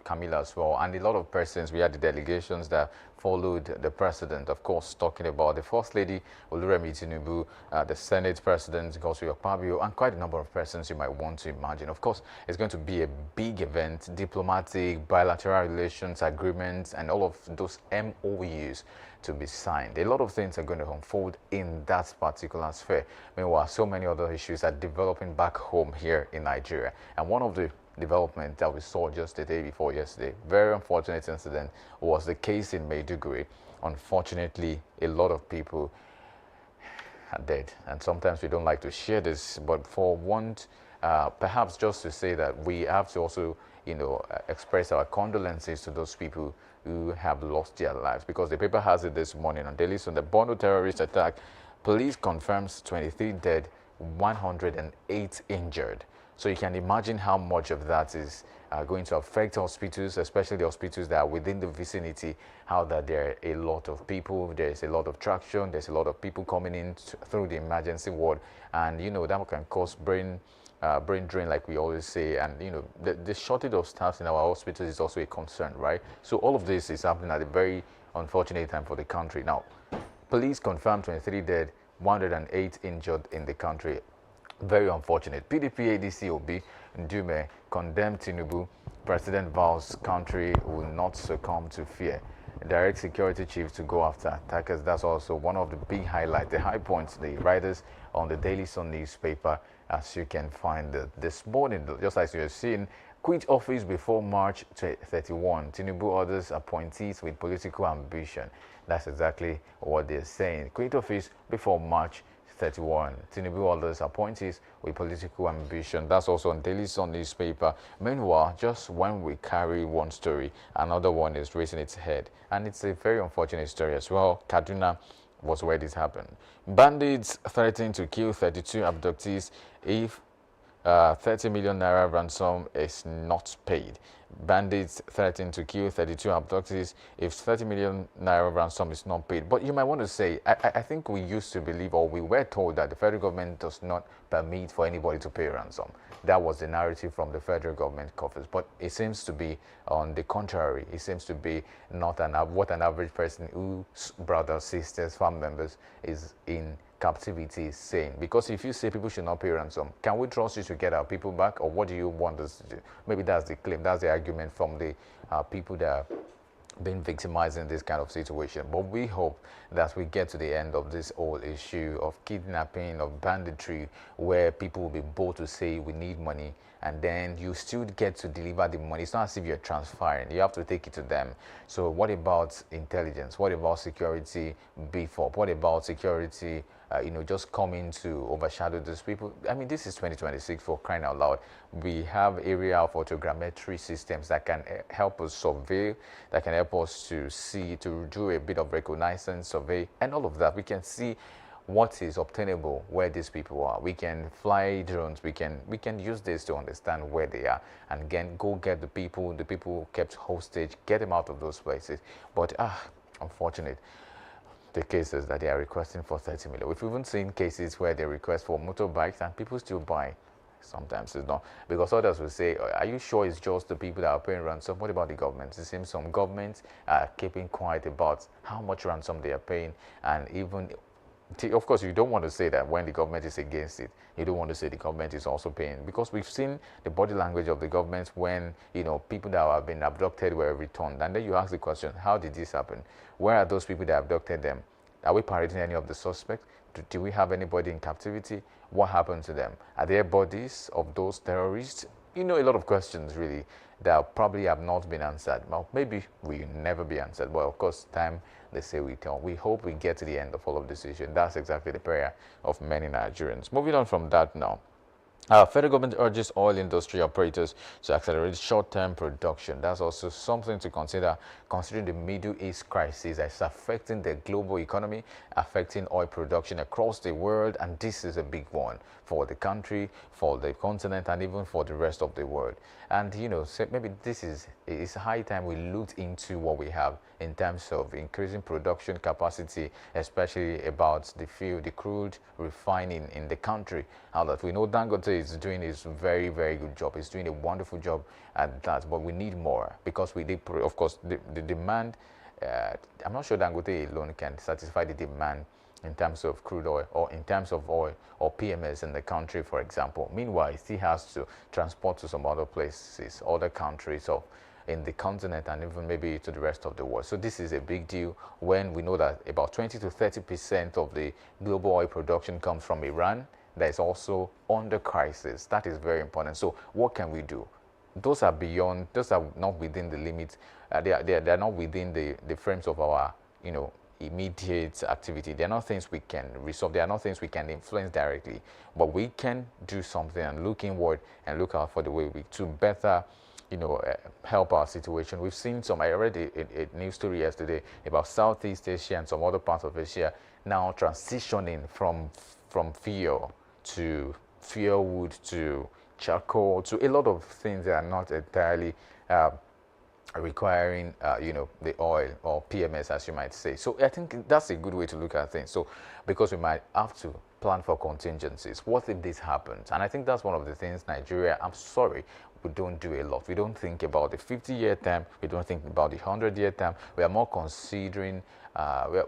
Camilla as well. And a lot of persons, we had the delegations that followed the president, of course, talking about the First Lady, Oluremi Tinubu, the Senate President, Godswill Akpabio, and quite a number of persons you might want to imagine. Of course, it's going to be a big event, diplomatic, bilateral relations agreements, and all of those MOUs to be signed. A lot of things are going to unfold in that particular sphere. Meanwhile, so many other issues are developing back home here in Nigeria. And one of the development that we saw just the day before yesterday. Very unfortunate incident was the case in Maiduguri. Unfortunately, a lot of people are dead, and sometimes we don't like to share this, but for one, perhaps just to say that we have to also, express our condolences to those people who have lost their lives, because the paper has it this morning on Daily Sun, the Bono terrorist attack, police confirms 23 dead, 108 injured. So you can imagine how much of that is going to affect hospitals, especially the hospitals that are within the vicinity, how that there are a lot of people, there's a lot of traction, there's a lot of people coming in through the emergency ward, and that can cause brain drain, like we always say, and the shortage of staff in our hospitals is also a concern, right? So all of this is happening at a very unfortunate time for the country. Now, police confirmed 23 dead, 108 injured in the country. Very unfortunate. PDP ADC Obi Ndume condemned Tinubu. President vows country will not succumb to fear. Direct security chief to go after attackers. That's also one of the big highlights, the high points, the writers on the Daily Sun newspaper, as you can find this morning. Just as you're seeing, quit office before March 31. Tinubu orders appointees with political ambition. That's exactly what they're saying. Quit office before March 31. Tinubu orders appointees with political ambition. That's also on Daily Sun newspaper. Meanwhile, just when we carry one story, another one is raising its head. And it's a very unfortunate story as well. Kaduna was where this happened. Bandits threatening to kill 32 abductees if 30 million naira ransom is not paid. Bandits threaten to kill 32 abductees if 30 million naira ransom is not paid. But you might want to say, I think we used to believe, or we were told, that the federal government does not permit for anybody to pay ransom. That was the narrative from the federal government coffers. But it seems to be on the contrary. It seems to be not what an average person whose brothers, sisters, family members is in captivity is saying. Because if you say people should not pay ransom, can we trust you to get our people back, or what do you want us to do? Maybe that's the claim, that's the argument from the people that are being victimized in this kind of situation. But we hope that we get to the end of this whole issue of kidnapping, of banditry, where people will be bold to say we need money, and then you still get to deliver the money. It's not as if you're transferring, you have to take it to them. So what about intelligence? What about security beef up? What about security just coming to overshadow these people? I mean, this is 2026, for crying out loud. We have area of photogrammetry systems that can help us survey, that can help us to see, to do a bit of reconnaissance survey, and all of that. We can see what is obtainable where these people are. We can fly drones. We can use this to understand where they are, and again go get the people kept hostage, get them out of those places. But unfortunate, the cases that they are requesting for 30 million. We've even seen cases where they request for motorbikes and people still buy. Sometimes it's not, because others will say, are you sure it's just the people that are paying ransom? What about the government? It seems some governments are keeping quiet about how much ransom they are paying, and even, of course, you don't want to say that when the government is against it. You don't want to say the government is also paying, because we've seen the body language of the government when people that have been abducted were returned, and then you ask the question, how did this happen? Where are those people that abducted them? Are we parading any of the suspects? Do we have anybody in captivity? What happened to them? Are there bodies of those terrorists? A lot of questions really that probably have not been answered. Well, maybe will never be answered. But of course, time, they say, we tell. We hope we get to the end of all of this issue. That's exactly the prayer of many Nigerians. Moving on from that now. Federal government urges oil industry operators to accelerate short-term production. That's also something to consider, considering the Middle East crisis that's affecting the global economy, affecting oil production across the world, and this is a big one for the country, for the continent, and even for the rest of the world. And maybe it's high time we looked into what we have in terms of increasing production capacity, especially about the crude refining in the country. Now that we know Dangote is doing his very, very good job, he's doing a wonderful job at that, but we need more, because of course, the demand, I'm not sure Dangote alone can satisfy the demand in terms of crude oil, or in terms of oil or PMS in the country, for example. Meanwhile, he still has to transport to some other places, other countries, or in the continent, and even maybe to the rest of the world. So this is a big deal when we know that about 20 to 30% of the global oil production comes from Iran. That is also under crisis. That is very important. So what can we do? those are beyond, those are not within the limits. They are not within the frames of our, immediate activity. They are not things we can resolve. They are not things we can influence directly. But we can do something and look inward and look out for the way to better, help our situation. We've seen some. I read a news story yesterday about Southeast Asia and some other parts of Asia now transitioning from fuel to firewood to charcoal to a lot of things that are not entirely requiring, the oil or PMS, as you might say. So I think that's a good way to look at things. So because we might have to plan for contingencies. What if this happens? And I think that's one of the things Nigeria, I'm sorry, we don't do a lot. We don't think about the 50-year term. We don't think about the 100-year term. We are more considering,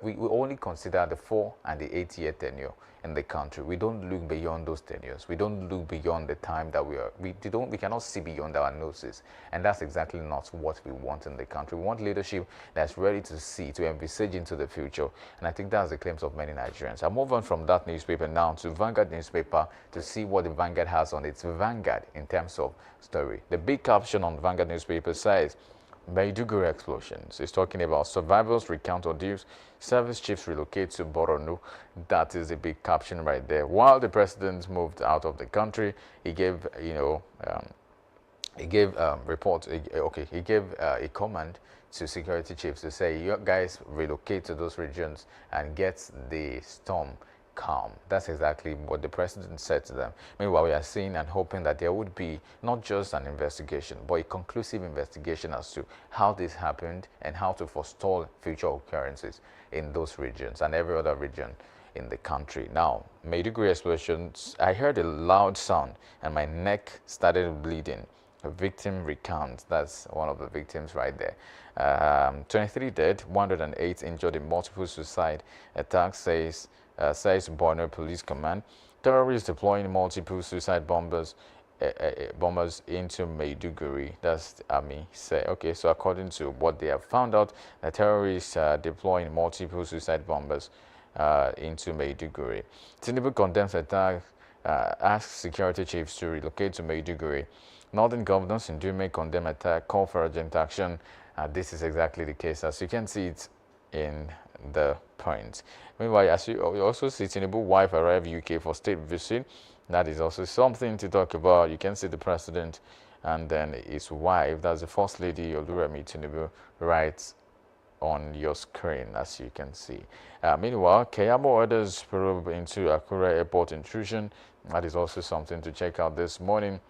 we only consider the 4 and the 8-year tenure in the country. We don't look beyond those tenures. We don't look beyond the time that we cannot see beyond our noses. And that's exactly not what we want in the country. We want leadership that's ready to see, to envisage into the future. And I think that's the claims of many Nigerians. I'll move on from that newspaper now to Vanguard newspaper to see what the Vanguard has on its Vanguard in terms of story. The big caption on Vanguard newspaper says, Maiduguri explosions. It's talking about survivors recount ordeals, service chiefs relocate to Borno. That is a big caption right there. While the president moved out of the country, he gave, he gave a command to security chiefs to say, you guys relocate to those regions and get the storm calm. That's exactly what the president said to them. Meanwhile, we are seeing and hoping that there would be not just an investigation, but a conclusive investigation as to how this happened and how to forestall future occurrences in those regions and every other region in the country. Now, Maiduguri explosions, I heard a loud sound and my neck started bleeding. A victim recounts. That's one of the victims right there. 23 dead, 108 injured in multiple suicide attacks, says Borno Police Command. Terrorists deploying multiple suicide bombers into Maiduguri. That's the army say. Okay, so according to what they have found out, the terrorists are deploying multiple suicide bombers into Maiduguri. Tinubu condemns attack, asks security chiefs to relocate to Maiduguri. Northern governors in Dume condemn attack, call for urgent action. This is exactly the case, as you can see it in the point. Meanwhile, as you also see, Tinubu's wife arrived UK for state visit. That is also something to talk about. You can see the president and then his wife. That's the First Lady, Oluremi Tinubu, right on your screen, as you can see. Meanwhile, Keyamo orders probe into Akure airport intrusion. That is also something to check out this morning.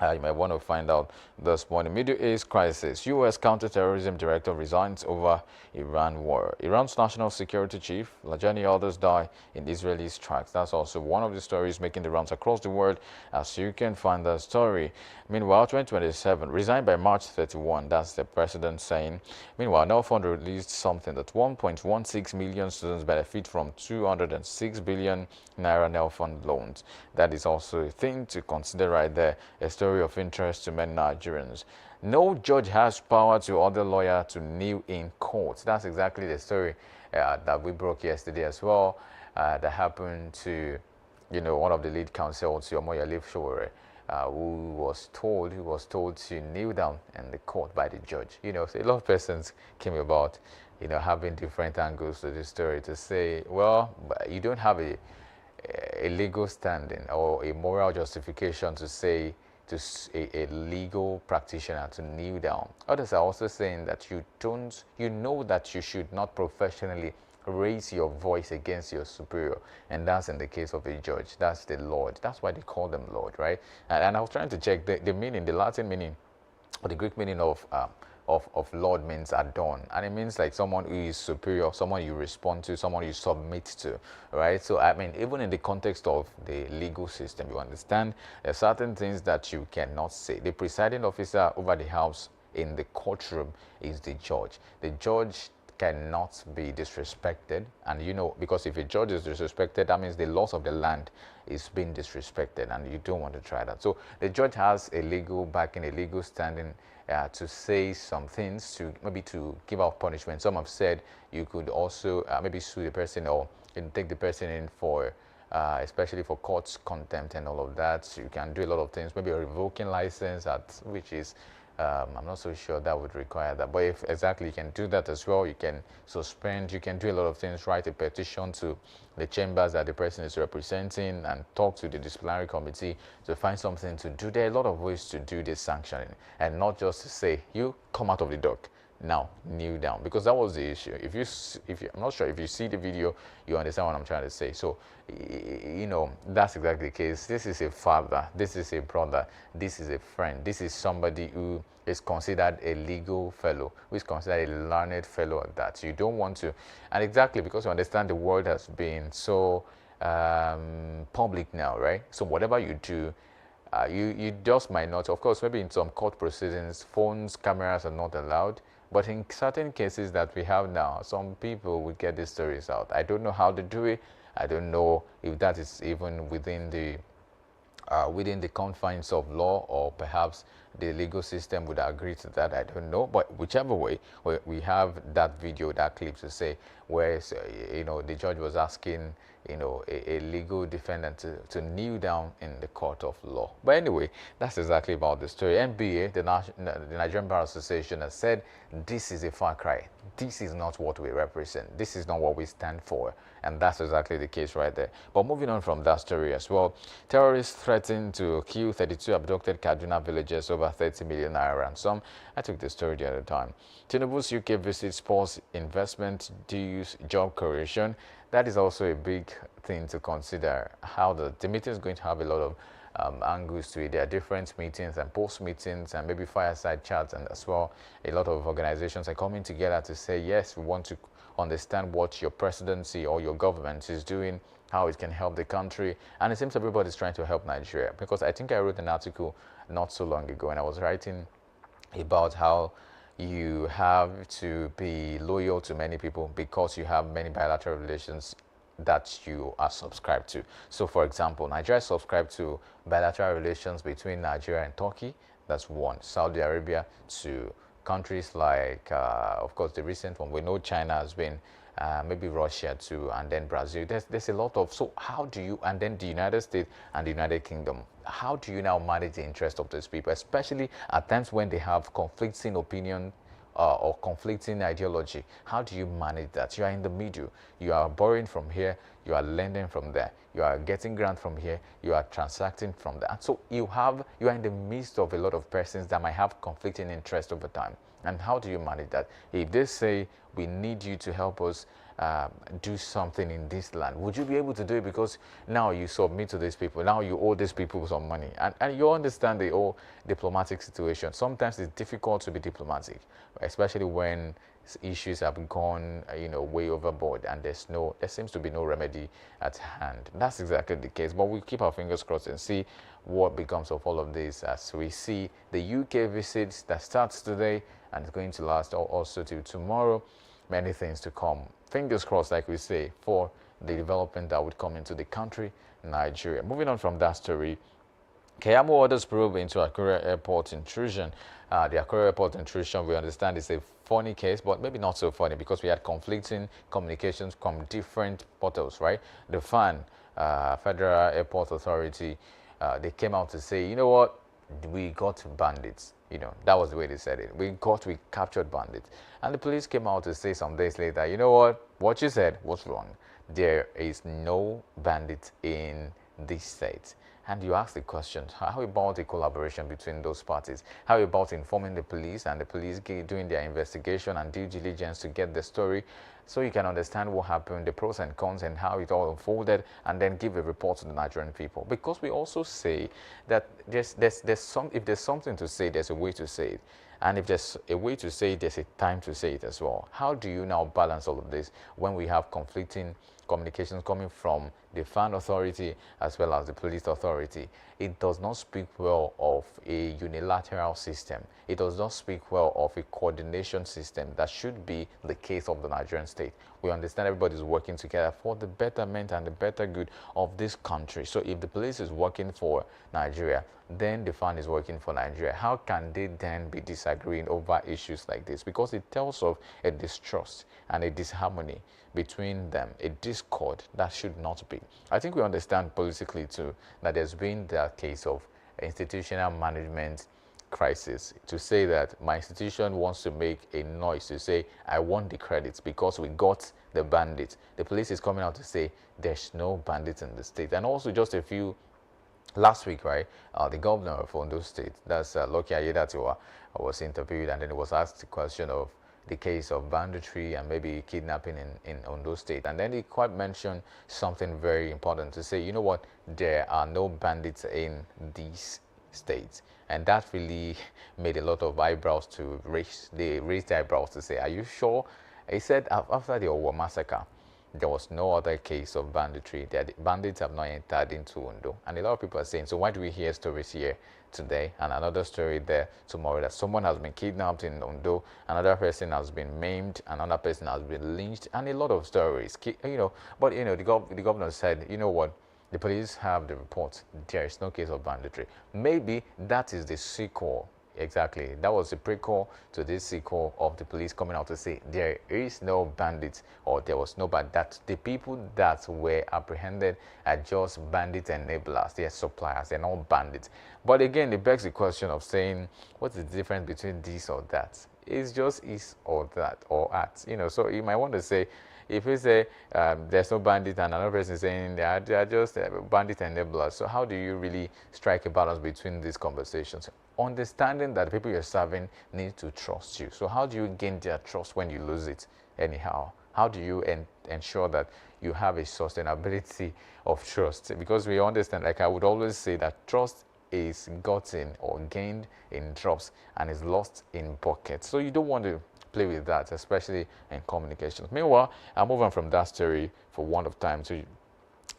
You might want to find out this morning. Middle East crisis. U.S. counterterrorism director resigns over Iran war. Iran's national security chief, Lajani, others die in Israeli strikes. That's also one of the stories making the rounds across the world, as you can find that story. Meanwhile, 2027, resigned by March 31. That's the president saying. Meanwhile, Nelfund released something that 1.16 million students benefit from 206 billion naira Nelfund loans. That is also a thing to consider right there. A story of interest to many Nigerians. No judge has power to order lawyer to kneel in court. That's exactly the story that we broke yesterday as well. That happened to, one of the lead counsel, Omoyele Showore, who was told to kneel down in the court by the judge. So a lot of persons came about, having different angles to this story to say, well, you don't have a legal standing or a moral justification to say to a legal practitioner to kneel down. Others are also saying that you know that you should not professionally raise your voice against your superior, and that's in the case of a judge. That's the Lord. That's why they call them Lord, right? And I was trying to check the meaning, the Latin meaning, or the Greek meaning of Lord means adorn, and it means like someone who is superior, someone you respond to, someone you submit to, right? So I mean, even in the context of the legal system, you understand there are certain things that you cannot say. The presiding officer over the house in the courtroom is the judge. The judge cannot be disrespected, and because if a judge is disrespected, that means the laws of the land is being disrespected, and you don't want to try that. So the judge has a legal backing, a legal standing to say some things, to maybe to give out punishment. Some have said you could also maybe sue the person or take the person in for especially for court contempt and all of that. You can do a lot of things, maybe a revoking license, which is, I'm not so sure that would require that. But if exactly, you can do that as well. You can suspend, you can do a lot of things, write a petition to the chambers that the person is representing and talk to the disciplinary committee to find something to do. There are a lot of ways to do this sanctioning, and not just to say, you come out of the dock. Now kneel down, because that was the issue. I'm not sure if you see the video, you understand what I'm trying to say. So you know, that's exactly the case. This is a father, this is a brother, this is a friend, this is somebody who is considered a legal fellow, who is considered a learned fellow at that. You don't want to, and exactly because you understand the world has been so public now, right? So whatever you do, you just might not, of course, maybe in some court proceedings, phones, cameras are not allowed. But in certain cases that we have now, some people would get these stories out. I don't know how to do it. I don't know if that is even within the confines of law, or perhaps the legal system would agree to that. I don't know. But whichever way, we have that video, that clip to say where, you know, the judge was asking, you know, a legal defendant to kneel down in the court of law. But anyway, that's exactly about the story. NBA, the Nigerian Bar Association, has said this is a far cry. This is not what we represent. This is not what we stand for. And that's exactly the case right there. But moving on from that story as well, terrorists threaten to kill 32 abducted Kaduna villagers over 30 million naira ransom. I took the story the other time. Tinubu's UK visit sports investment, dues, job creation. That is also a big thing to consider, how the meeting is going to have a lot of angles to it. There are different meetings and post meetings and maybe fireside chats, and as well a lot of organizations are coming together to say, yes, we want to understand what your presidency or your government is doing, how it can help the country. And it seems everybody's trying to help Nigeria, because I think I wrote an article not so long ago, and I was writing about how you have to be loyal to many people because you have many bilateral relations that you are subscribed to. So for example, Nigeria is subscribed to bilateral relations between Nigeria and Turkey. That's one. Saudi Arabia, to countries like, of course, the recent one, we know China has been, maybe Russia too, and then Brazil. There's a lot of, so how do you, and then the United States and the United Kingdom, how do you now manage the interest of those people, especially at times when they have conflicting opinion or conflicting ideology? How do you manage that? You are in the middle. You are borrowing from here, you are lending from there, you are getting grant from here, you are transacting from there. And so you are in the midst of a lot of persons that might have conflicting interest over time. And how do you manage that? If they say, we need you to help us do something in this land, would you be able to do it? Because now you submit to these people, now you owe these people some money, and you understand the whole diplomatic situation. Sometimes it's difficult to be diplomatic, especially when issues have gone, you know, way overboard, and there seems to be no remedy at hand. That's exactly the case. But we'll keep our fingers crossed and see what becomes of all of this, as we see the UK visit that starts today and is going to last also till tomorrow. Many things to come. Fingers crossed, like we say, for the development that would come into the country, Nigeria. Moving on from that story, Keyamo orders probe into Akure Airport intrusion. The Akure Airport intrusion, we understand, is a funny case, but maybe not so funny, because we had conflicting communications from different portals, right? The FAN, Federal Airport Authority, they came out to say, you know what, we got bandits. You know, that was the way they said it. We captured bandits. And the police came out to say some days later, you know what you said was wrong. There is no bandit in this state. And you ask the question, how about the collaboration between those parties? How about informing the police and the police doing their investigation and due diligence to get the story, so you can understand what happened, the pros and cons, and how it all unfolded, and then give a report to the Nigerian people? Because we also say that if there's something to say, there's a way to say it. And if there's a way to say it, there's a time to say it as well. How do you now balance all of this when we have conflicting communications coming from the FAN authority as well as the police authority? It does not speak well of a unilateral system. It does not speak well of a coordination system that should be the case of the Nigerian state. state. We understand everybody's working together for the betterment and the better good of this country. So if the police is working for Nigeria, then the fund is working for Nigeria. How can they then be disagreeing over issues like this? Because it tells of a distrust and a disharmony between them, a discord that should not be. I think we understand politically too that there's been that case of institutional management crisis, to say that my institution wants to make a noise to say I want the credits because we got the bandits. The police is coming out to say there's no bandits in the state. And also just a few last week, right, the governor of Ondo State, that's Loki Ayedatiwa, was interviewed, and then it was asked the question of the case of banditry and maybe kidnapping in Ondo State. And then he quite mentioned something very important to say, you know what, there are no bandits in these states. And that really made a lot of eyebrows to raise. They raised their eyebrows to say, are you sure? He said after the Owo massacre, there was no other case of banditry. The bandits have not entered into Ondo. And a lot of people are saying, so why do we hear stories here today and another story there tomorrow that someone has been kidnapped in Ondo, another person has been maimed, another person has been lynched, and a lot of stories, you know. But, you know, the governor said, you know what, the police have the report. There is no case of banditry. Maybe that is the sequel. Exactly. That was the prequel to this sequel of the police coming out to say there is no bandits, or there was no bad. That the people that were apprehended are just bandit enablers. They are suppliers. They're not bandits. But again, it begs the question of saying, what's the difference between this or that? It's just is or that or at. You know, so you might want to say, if you say there's no bandit and another person saying they are just bandit enablers, so how do you really strike a balance between these conversations? Understanding that the people you're serving need to trust you. So how do you gain their trust when you lose it anyhow? How do you ensure that you have a sustainability of trust? Because we understand, like I would always say, that trust is gotten or gained in drops and is lost in buckets. So you don't want to play with that, especially in communications. Meanwhile, I'll move on from that story for want of time to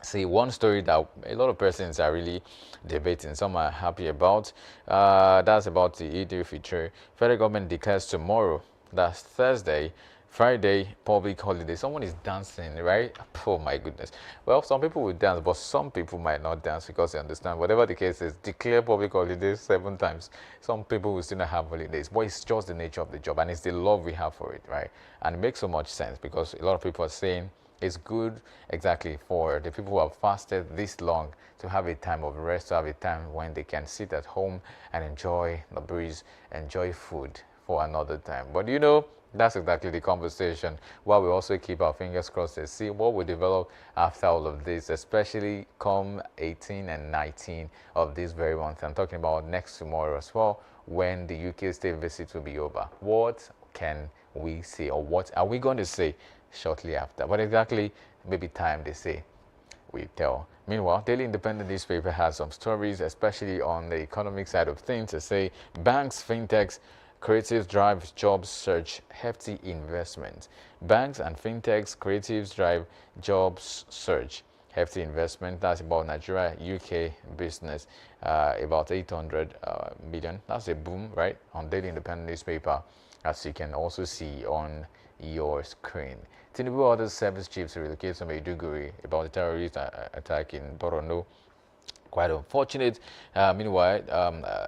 see one story that a lot of persons are really debating. Some are happy about. That's about the Eid al-Fitr. Federal government declares tomorrow, that's Thursday, Friday, public holiday. Someone is dancing, right? Oh my goodness. Well, some people will dance, but some people might not dance because they understand whatever the case is, declare public holidays 7 times. Some people will still not have holidays, but it's just the nature of the job, and it's the love we have for it, right? And it makes so much sense because a lot of people are saying it's good exactly for the people who have fasted this long to have a time of rest, to have a time when they can sit at home and enjoy the breeze, enjoy food for another time. But you know, that's exactly the conversation, while we also keep our fingers crossed to see what will develop after all of this, especially come 18 and 19 of this very month. I'm talking about next tomorrow as well, when the UK state visit will be over. What can we say, or what are we going to say shortly after? But exactly, maybe time, they say, we tell. Meanwhile, Daily Independent newspaper has some stories, especially on the economic side of things, to say banks, fintechs, creatives drive jobs surge, hefty investment. Banks and fintechs, creatives drive jobs surge, hefty investment. That's about Nigeria, UK business, about 800 million. That's a boom, right? On Daily Independent newspaper, as you can also see on your screen. Tinubu orders service chiefs to relocate to Maiduguri about the terrorist attack in Borno. Quite unfortunate. Meanwhile,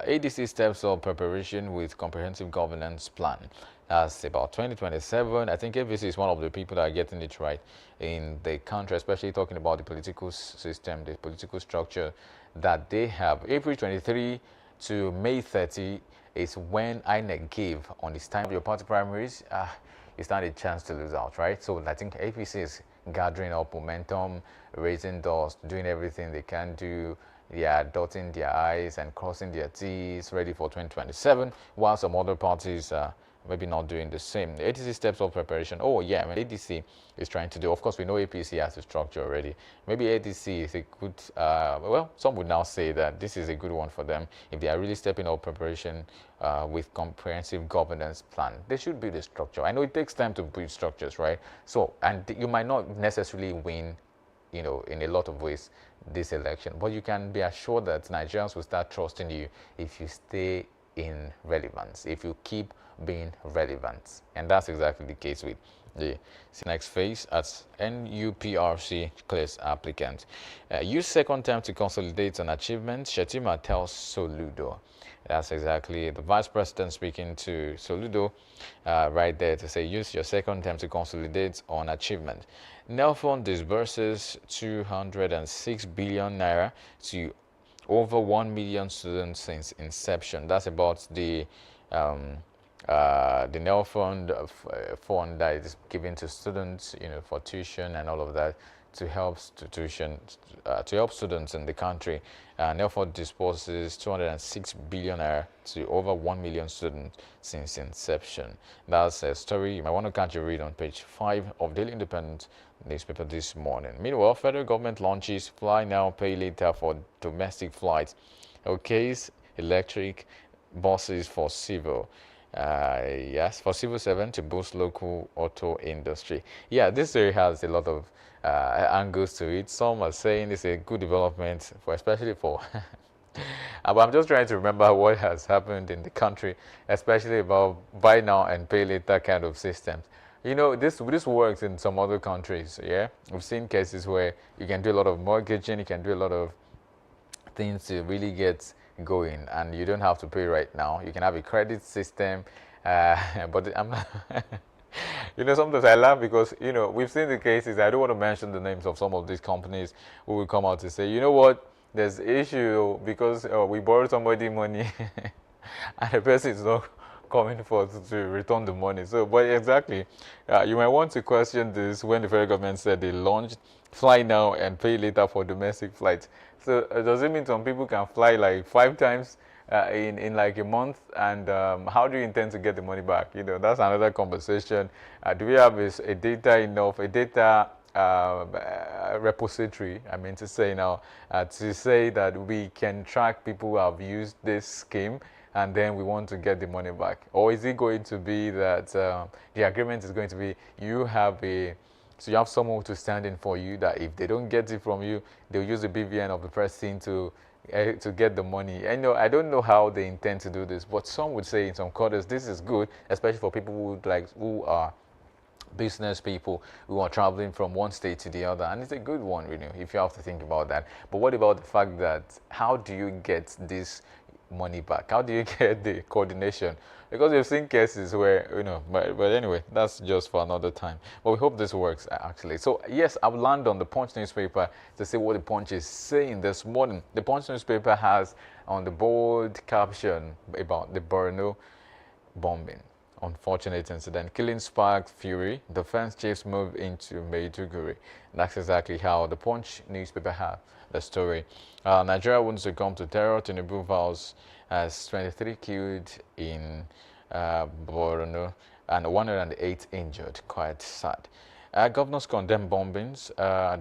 ADC steps up preparation with comprehensive governance plan. That's about 2027. I think AVC is one of the people that are getting it right in the country, especially talking about the political system, the political structure that they have. April 23 to May 30 is when INEC gave on this time of your party primaries. You stand a chance to lose out, right? So I think APC is gathering up momentum, raising doors, doing everything they can do. They are dotting their I's and crossing their T's, ready for 2027, while some other parties are maybe not doing the same. The ADC steps up preparation. Oh yeah, I mean, ADC is trying to do. Of course, we know APC has a structure already. Maybe ADC is a good, well, some would now say that this is a good one for them. If they are really stepping up preparation with comprehensive governance plan, they should build a structure. I know it takes time to build structures, right? So, and you might not necessarily win, you know, in a lot of ways this election, but you can be assured that Nigerians will start trusting you if you stay in relevance, if you keep being relevant. And that's exactly the case with The next phase at NUPRC clears applicant. Use second term to consolidate an achievement, Shetima tells Soludo. That's exactly the Vice President speaking to Soludo right there to say use your second term to consolidate on achievement. Nelfon disburses 206 billion naira to over 1 million students since inception. That's about the NEL fund fund that is given to students, for tuition and all of that to help to help students in the country. NEL fund disposes 206 billion naira to over 1 million students since inception. That's a story you might want to catch a read on page 5 of Daily Independent newspaper this morning. Meanwhile, federal government launches fly now, pay later for domestic flights. OK's electric buses for civil. Yes, for civil servant to boost local auto industry. Yeah, this story has a lot of angles to it. Some are saying it's a good development, especially for. But I'm just trying to remember what has happened in the country, especially about buy now and pay later kind of systems. This works in some other countries. Yeah, we've seen cases where you can do a lot of mortgaging, you can do a lot of things to really get going, and you don't have to pay right now. You can have a credit system, but I'm not. Sometimes I laugh because we've seen the cases. I don't want to mention the names of some of these companies who will come out to say, you know what, there's issue because we borrowed somebody money, and the person is not coming forth to return the money. So, but exactly, you might want to question this when the federal government said they launched fly now and pay later for domestic flights. So does it mean some people can fly like 5 times in like a month? And how do you intend to get the money back? That's another conversation. Do we have a data repository, I mean to say now, to say that we can track people who have used this scheme and then we want to get the money back? Or is it going to be that the agreement is going to be you have someone to stand in for you, that if they don't get it from you, they'll use the BVN of the person to get the money. I don't know how they intend to do this, but some would say in some quarters this is good, especially for people who are business people who are traveling from one state to the other, and it's a good one, if you have to think about that. But what about the fact that how do you get this money back? How do you get the coordination? Because we've seen cases where, but anyway, that's just for another time. But we hope this works, actually. So, yes, I'll land on the Punch newspaper to see what the Punch is saying this morning. The Punch newspaper has on the bold caption about the Borno bombing. Unfortunate incident. Killing sparked fury. Defense chiefs move into Maiduguri. That's exactly how the Punch newspaper have the story. Nigeria won't succumb to terror. Tinubu vows as 23 killed in Borno and 108 injured. Quite sad. Governors condemn bombings,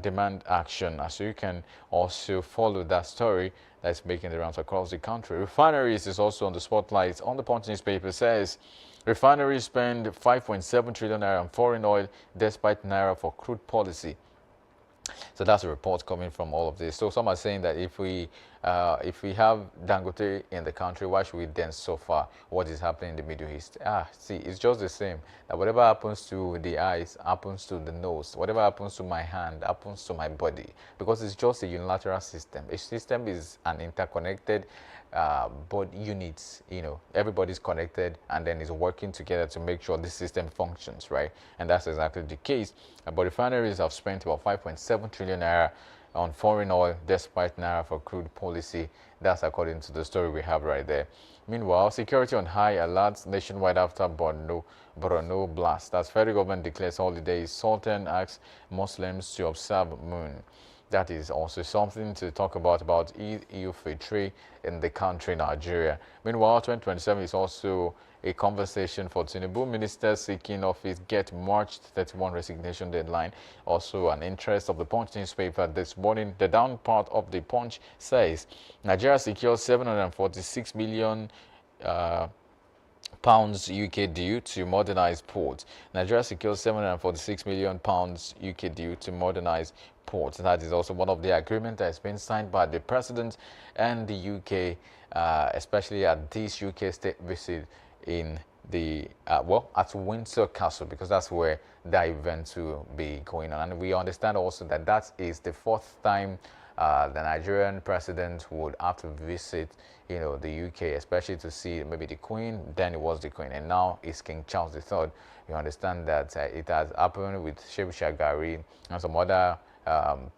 demand action. As you can also follow that story that's making the rounds across the country. Refineries is also on the spotlight. On the Punch newspaper says, refineries spend 5.7 trillion naira on foreign oil despite naira for crude policy. So that's a report coming from all of this. So some are saying that if we have Dangote in the country, why should we then suffer what is happening in the Middle East? See, it's just the same. That whatever happens to the eyes happens to the nose. Whatever happens to my hand happens to my body, because it's just a unilateral system. A system is an interconnected but units, everybody's connected and then is working together to make sure this system functions, right? And that's exactly the case. But refineries have spent about 5.7 trillion naira on foreign oil despite naira for crude policy. That's according to the story we have right there. Meanwhile, security on high alert nationwide after Borno blast. As federal government declares holidays, Sultan asks Muslims to observe moon. That is also something to talk about EU Fitri in the country, Nigeria. Meanwhile, 2027 is also a conversation for Tinubu. Ministers seeking office get March 31 resignation deadline. Also an interest of the Punch newspaper this morning. The down part of the Punch says, Nigeria secures 746 million pounds UK due to modernize port. Nigeria secures 746 million pounds UK due to modernize ports. That is also one of the agreements that has been signed by the President and the UK, especially at this UK state visit in at Windsor Castle, because that's where that event will be going on. And we understand also that that is the fourth time the Nigerian president would have to visit, the UK, especially to see maybe the Queen. Then it was the Queen, and now it's King Charles III. You understand that it has happened with Shehu Shagari and some other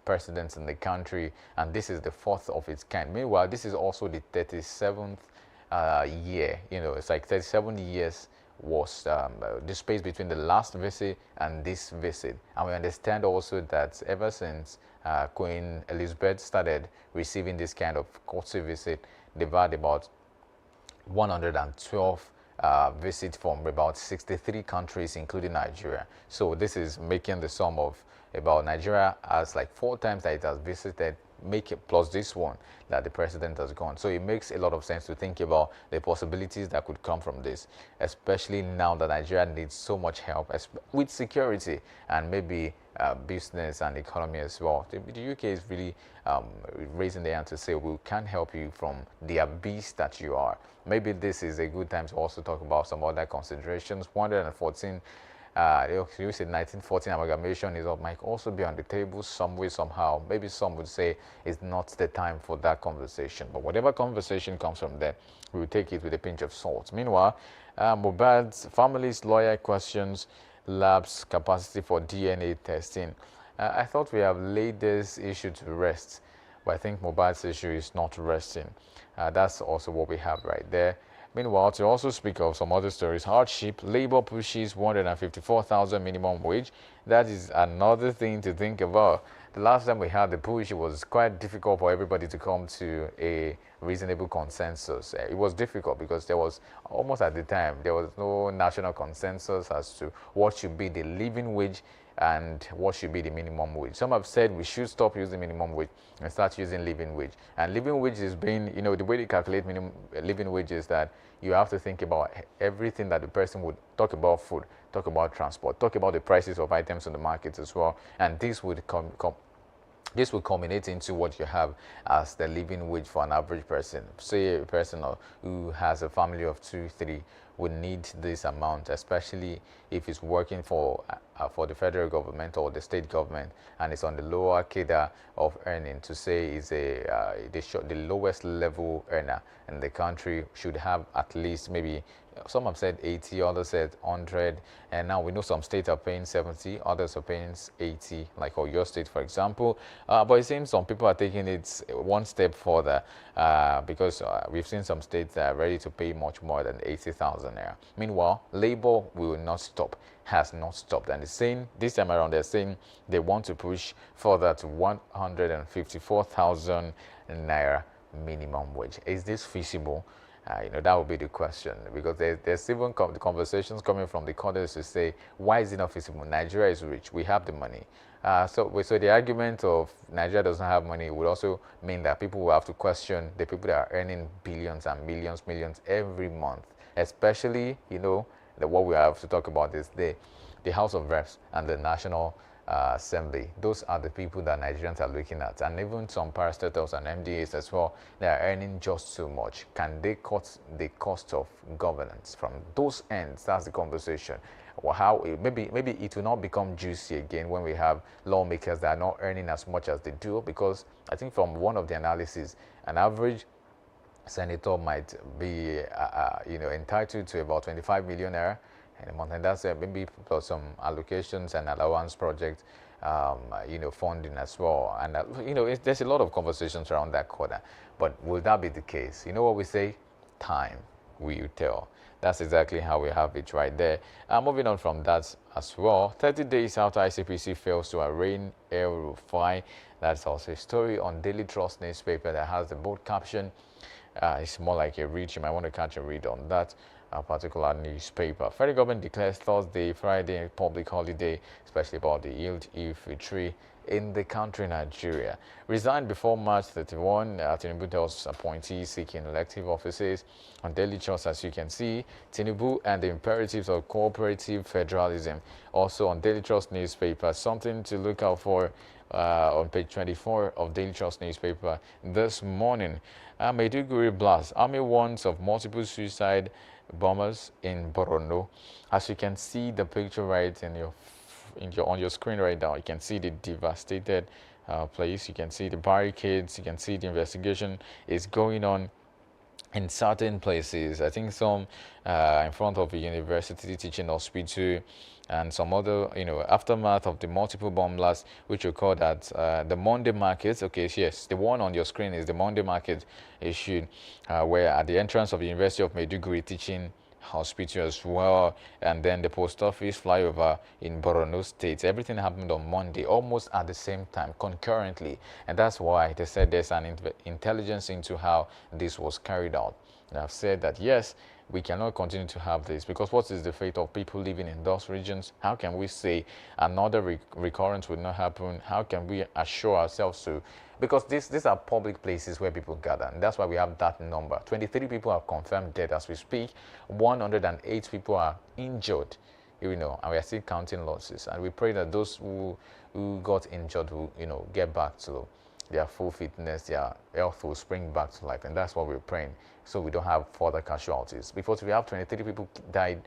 presidents in the country, and this is the fourth of its kind. Meanwhile, this is also the 37th year. It's like 37 years was the space between the last visit and this visit. And we understand also that ever since Queen Elizabeth started receiving this kind of courtesy visit, they've had about 112 visits from about 63 countries, including Nigeria. So this is making the sum of about Nigeria as like 4 times that it has visited, make it plus this one that the president has gone. So it makes a lot of sense to think about the possibilities that could come from this, especially now that Nigeria needs so much help with security and maybe business and economy as well. The UK is really raising their hand to say, we can help you from the abyss that you are. Maybe this is a good time to also talk about some other considerations. 114 you said 1914 amalgamation might also be on the table some way, somehow. Maybe some would say it's not the time for that conversation. But whatever conversation comes from there, we will take it with a pinch of salt. Meanwhile, Mohbad's family's lawyer questions labs capacity for DNA testing. I thought we have laid this issue to rest, but I think Mohbad's issue is not resting. That's also what we have right there. Meanwhile, to also speak of some other stories, hardship, labor pushes 154,000 minimum wage. That is another thing to think about. The last time we had the push, it was quite difficult for everybody to come to a reasonable consensus. It was difficult because there was, almost at the time, there was no national consensus as to what should be the living wage and what should be the minimum wage. Some have said we should stop using minimum wage and start using living wage. And living wage is being, the way they calculate living wage is that you have to think about everything that the person would talk about: food, talk about transport, talk about the prices of items in the market as well. And this would this will culminate into what you have as the living wage for an average person. Say a person who has a family of 2, 3 would need this amount, especially if it's working for the federal government or the state government, and it's on the lower cadre of earning. To say is the lowest level earner in the country should have at least, maybe some have said 80, others said 100, and now we know some states are paying 70, others are paying 80, like your state, for example. But it seems some people are taking it one step further because we've seen some states that are ready to pay much more than 80,000 naira. Meanwhile, labor will not stop, has not stopped, and this time around they're saying they want to push further to 154,000 naira minimum wage. Is this feasible? That would be the question, because there's even the conversations coming from the corners to say, why is it not feasible? Nigeria is rich, we have the money. So the argument of Nigeria doesn't have money would also mean that people will have to question the people that are earning billions and millions every month, especially, what we have to talk about is the House of Reps and the National Assembly. Those are the people that Nigerians are looking at, and even some parastatals and MDAs as well. They are earning just so much. Can they cut the cost of governance from those ends? That's the conversation. Well, how maybe it will not become juicy again when we have lawmakers that are not earning as much as they do, because I think from one of the analysis, an average senator might be entitled to about 25 million naira in a month, and that's maybe plus some allocations and allowance project, funding as well. And there's a lot of conversations around that corner. But will that be the case? You know what we say? Time will tell. That's exactly how we have it right there. Moving on from that as well, 30 days after ICPC fails to arraign El Rufai. That's also a story on Daily Trust newspaper that has the bold caption. It's more like a read. You might want to catch a read on that particular newspaper. Federal government declares Thursday, Friday public holiday, especially about the Eid-el-Fitr in the country, Nigeria. Resigned before March 31, Tinubu tells appointees seeking elective offices. On Daily Trust, as you can see, Tinubu and the imperatives of cooperative federalism. Also on Daily Trust newspaper, something to look out for on page 24 of Daily Trust newspaper this morning. Maiduguri blast. Army warns of multiple suicide bombers in Borno. As you can see the picture right on your screen right now, you can see the devastated place. You can see the barricades. You can see the investigation is going on in certain places. I think some in front of a university teaching hospital, and some other, aftermath of the multiple bomb blasts, which we call that the Monday market. Okay, yes, the one on your screen is the Monday market issue, where at the entrance of the University of Maiduguri teaching hospital as well, and then the post office flyover in Borno State. Everything happened on Monday, almost at the same time, concurrently, and that's why they said there's an intelligence into how this was carried out. And I've said that yes, we cannot continue to have this, because what is the fate of people living in those regions? How can we say another recurrence will not happen? How can we assure ourselves to? Because these are public places where people gather, and that's why we have that number. 23 people are confirmed dead as we speak. 108 people are injured, and we are still counting losses. And we pray that those who got injured will, get back to their full fitness, their health will spring back to life, and that's what we're praying, so we don't have further casualties. Because we have 23 people died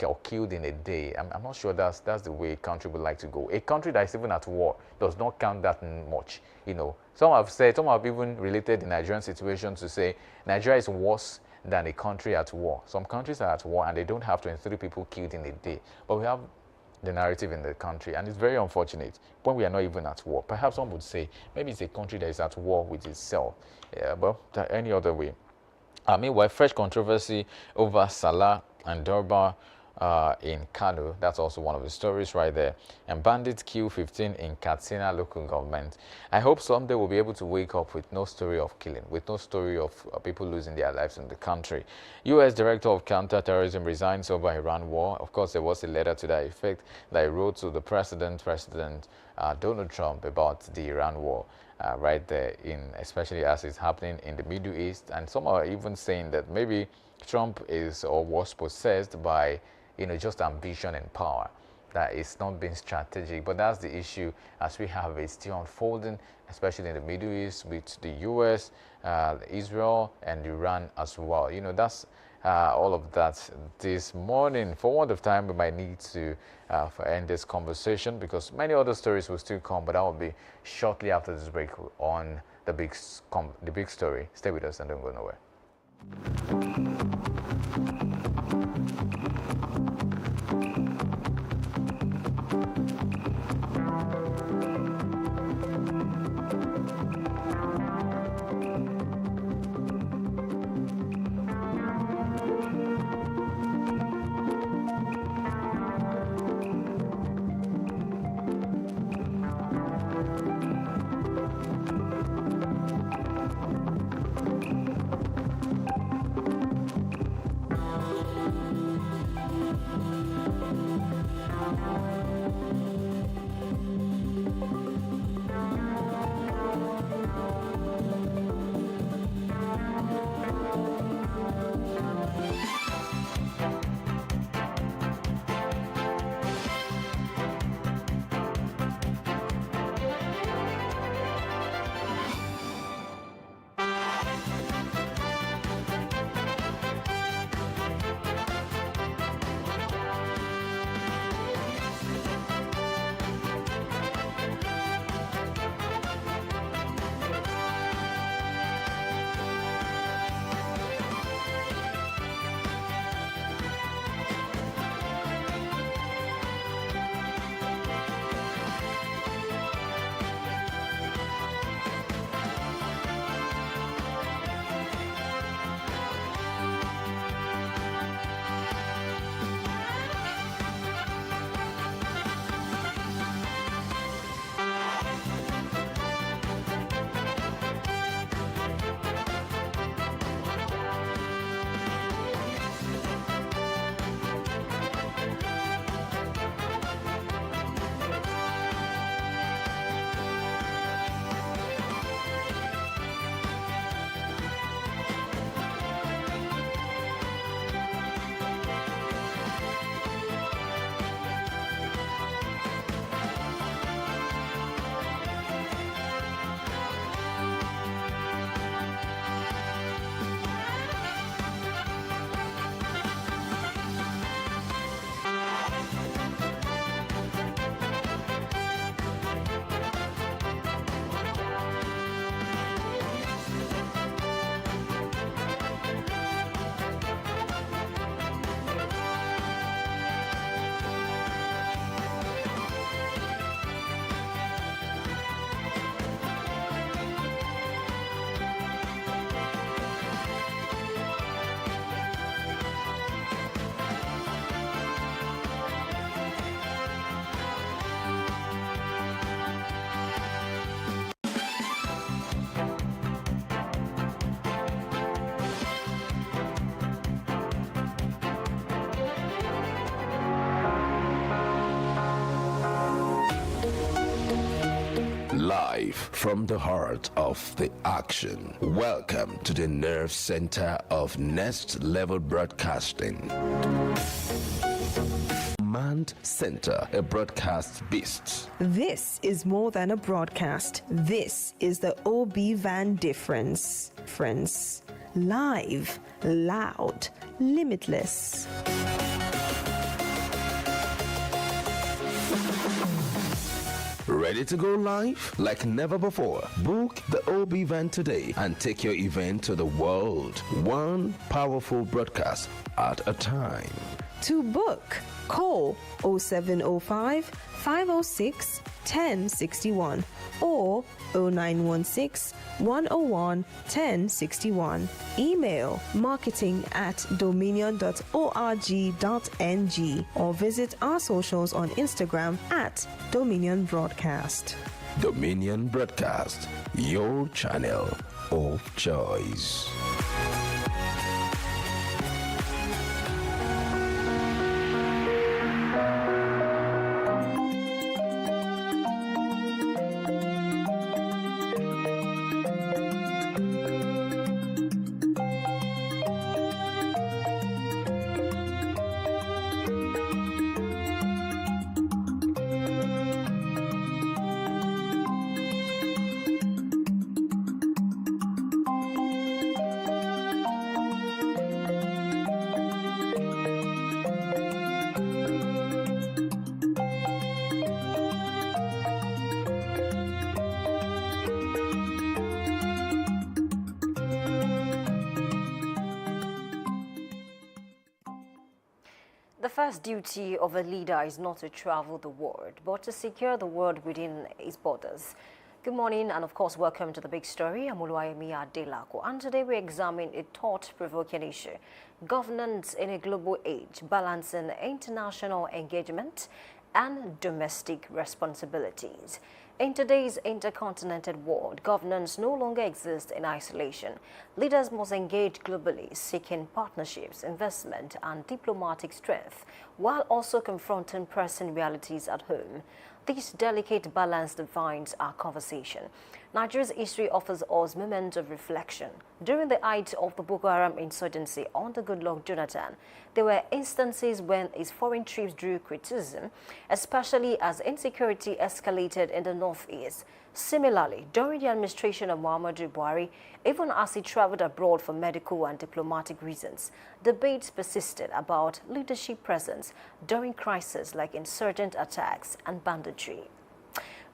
or killed in a day, I'm not sure that's the way a country would like to go. A country that is even at war does not count that much. Some have even related the Nigerian situation to say Nigeria is worse than a country at war. Some countries are at war and they don't have 23 people killed in a day, but we have the narrative in the country, and it's very unfortunate when we are not even at war. Perhaps one would say maybe it's a country that is at war with itself, but any other way. Meanwhile, fresh controversy over Salah and Durbar in Kano. That's also one of the stories right there. And bandits kill 15 in Katsina local government. I hope someday we'll be able to wake up with no story of killing, with no story of people losing their lives in the country. U.S. Director of Counterterrorism resigns over Iran war. Of course, there was a letter to that effect that he wrote to the President Donald Trump about the Iran war. Right there, especially as it's happening in the Middle East. And some are even saying that maybe Trump is or was possessed by just ambition and power, that it's not being strategic. But that's the issue as we have it still unfolding, especially in the Middle East with the US, Israel, and Iran as well. That's all of that this morning. For want of time, we might need to end this conversation, because many other stories will still come, but that will be shortly after this break on the big story. Stay with us and don't go nowhere. Live from the heart of the action. Welcome to the nerve center of Next Level Broadcasting. Command Center, a broadcast beast. This is more than a broadcast. This is the OB Van difference. Friends. Live, loud, limitless. Ready to go live like never before? Book the OB Van today and take your event to the world. One powerful broadcast at a time. To book, call 0705 506 1061 or 0916 101 1061. Email marketing@dominion.org.ng or visit our socials on Instagram @Dominion Broadcast. Dominion Broadcast, your channel of choice. The first duty of a leader is not to travel the world, but to secure the world within its borders. Good morning and of course welcome to the big story. I'm Oluwayemi Adelako and today we examine a thought-provoking issue. Governance in a global age, balancing international engagement and domestic responsibilities. In today's intercontinental world, governance no longer exists in isolation. Leaders must engage globally, seeking partnerships, investment, and diplomatic strength, while also confronting pressing realities at home. This delicate balance defines our conversation. Nigeria's history offers us moments of reflection. During the height of the Boko Haram insurgency under Goodluck Jonathan, there were instances when his foreign trips drew criticism, especially as insecurity escalated in the northeast. Similarly, during the administration of Muhammadu Buhari, even as he traveled abroad for medical and diplomatic reasons, debates persisted about leadership presence during crises like insurgent attacks and banditry.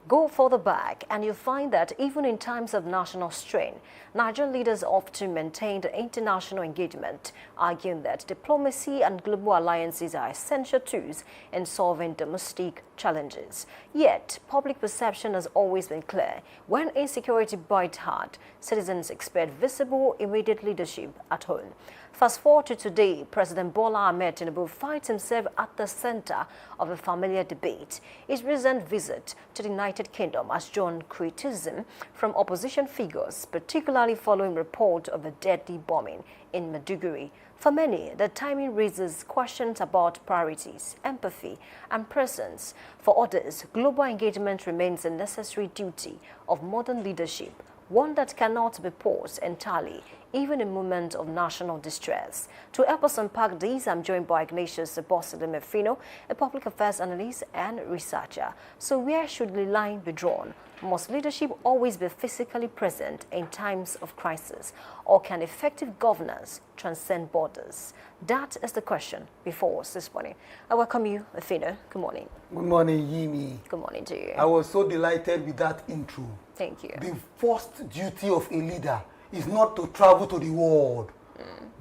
Go further back and you'll find that even in times of national strain, Nigerian leaders often maintained international engagement, arguing that diplomacy and global alliances are essential tools in solving domestic challenges. Yet, public perception has always been clear. When insecurity bites hard, citizens expect visible, immediate leadership at home. Fast forward to today, President Bola Ahmed Tinubu finds himself at the center of a familiar debate. His recent visit to the United Kingdom has drawn criticism from opposition figures, particularly following report of a deadly bombing in Maiduguri. For many, the timing raises questions about priorities, empathy, and presence. For others, global engagement remains a necessary duty of modern leadership, one that cannot be paused entirely, even in moments of national distress. To help us unpack these, I'm joined by Ignatius Mefino, a public affairs analyst and researcher. So where should the line be drawn? Must leadership always be physically present in times of crisis, or can effective governance transcend borders? That is the question before us this morning. I welcome you, Mefino. Good morning. Good morning, Yimi. Good morning to you. I was so delighted with that intro. Thank you. The first duty of a leader is not to travel to the world,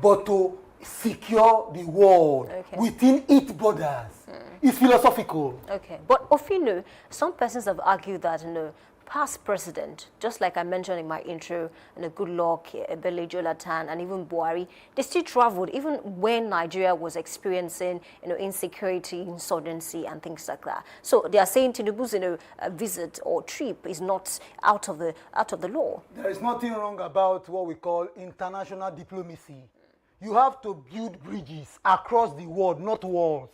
but to secure the world within its borders. It's philosophical. Okay, but Ofino, some persons have argued that past president, just like I mentioned in my intro, Goodluck, Ebele Jonathan, and even Buhari, they still traveled even when Nigeria was experiencing insecurity, insurgency, and things like that. So they are saying Tinubu's visit or trip is not out of the law. There is nothing wrong about what we call international diplomacy. You have to build bridges across the world, not walls.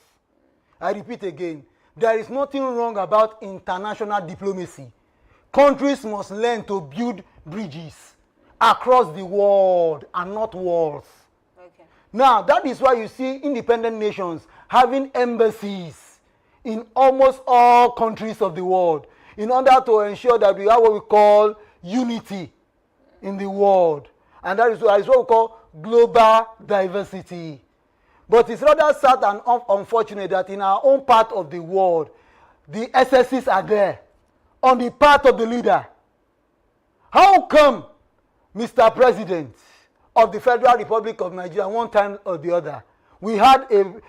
I repeat again, there is nothing wrong about international diplomacy. countries must learn to build bridges across the world and not walls. Okay. Now, that is why you see independent nations having embassies in almost all countries of the world in order to ensure that we have what we call unity in the world. And that is what we call global diversity. But it's rather sad and unfortunate that in our own part of the world, the excesses are there on the part of the leader. How come, Mr. President of the Federal Republic of Nigeria, one time or the other, we had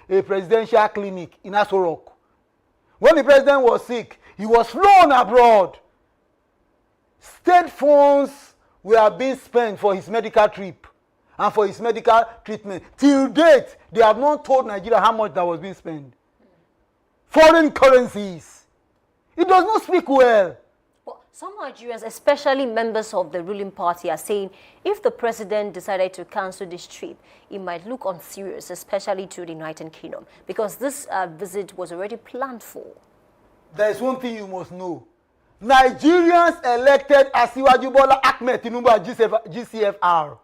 a presidential clinic in Aso Rock. When the president was sick, he was flown abroad. State funds were being spent for his medical trip and for his medical treatment. Till date, they have not told Nigeria how much that was being spent. Foreign currencies. It does not speak well. Well, some Nigerians, especially members of the ruling party, are saying if the president decided to cancel this trip, it might look unserious, especially to the United Kingdom, because this visit was already planned for. There is one thing you must know. Nigerians elected Asiwaju Bola Ahmed Tinubu as GCFR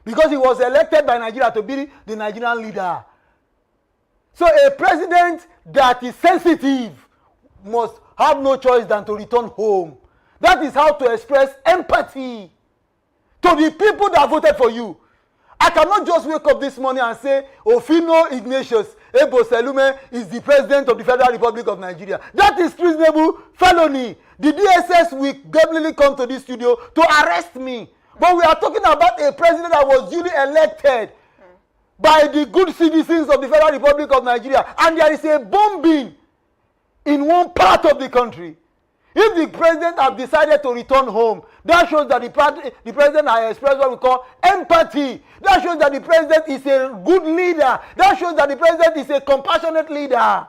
because he was elected by Nigeria to be the Nigerian leader. So a president that is sensitive must have no choice than to return home. That is how to express empathy to the people that voted for you. I cannot just wake up this morning and say Ofino Ignatius Ebo Selume is the president of the Federal Republic of Nigeria. That is treasonable felony. The DSS will definitely come to this studio to arrest me. But we are talking about a president that was duly elected by the good citizens of the Federal Republic of Nigeria. And there is a bombing in one part of the country. If the president has decided to return home, that shows that the president has expressed what we call empathy. That shows that the president is a good leader. That shows that the president is a compassionate leader.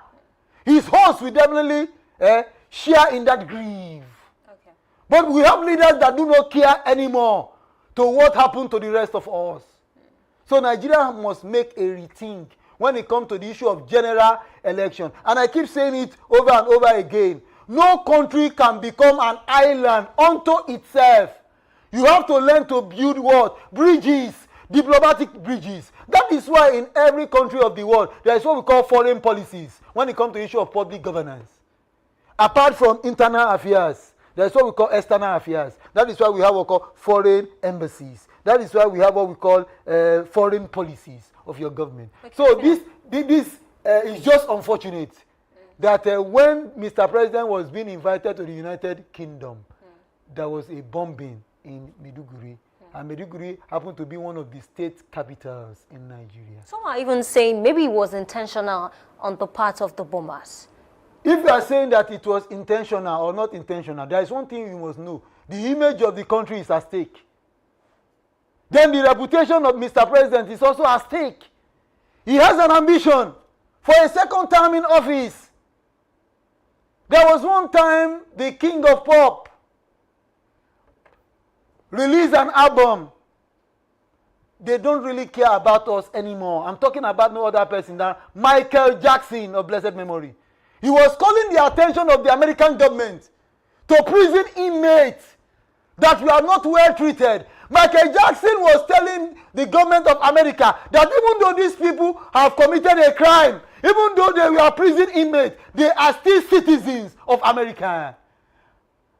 His hosts will definitely share in that grief. Okay. But we have leaders that do not care anymore to what happened to the rest of us. So Nigeria must make a rethink when it comes to the issue of general election. And I keep saying it over and over again. No country can become an island unto itself. You have to learn to build what? Bridges, diplomatic bridges. That is why in every country of the world, there is what we call foreign policies when it comes to the issue of public governance. Apart from internal affairs, there is what we call external affairs. That is why we have what we call foreign embassies. That is why we have what we call foreign policies of your government. Okay. So this is just unfortunate that when Mr. President was being invited to the United Kingdom, there was a bombing in Maiduguri. And Maiduguri happened to be one of the state capitals in Nigeria. Some are even saying maybe it was intentional on the part of the bombers. If you are saying that it was intentional or not intentional, there is one thing you must know. The image of the country is at stake. Then the reputation of Mr. President is also at stake. He has an ambition for a second term in office. There was one time the king of pop released an album. They don't really care about us anymore. I'm talking about no other person than Michael Jackson of blessed memory. He was calling the attention of the American government to prison inmates that were not well treated. Michael Jackson was telling the government of America that even though these people have committed a crime, even though they were prison inmates, they are still citizens of America.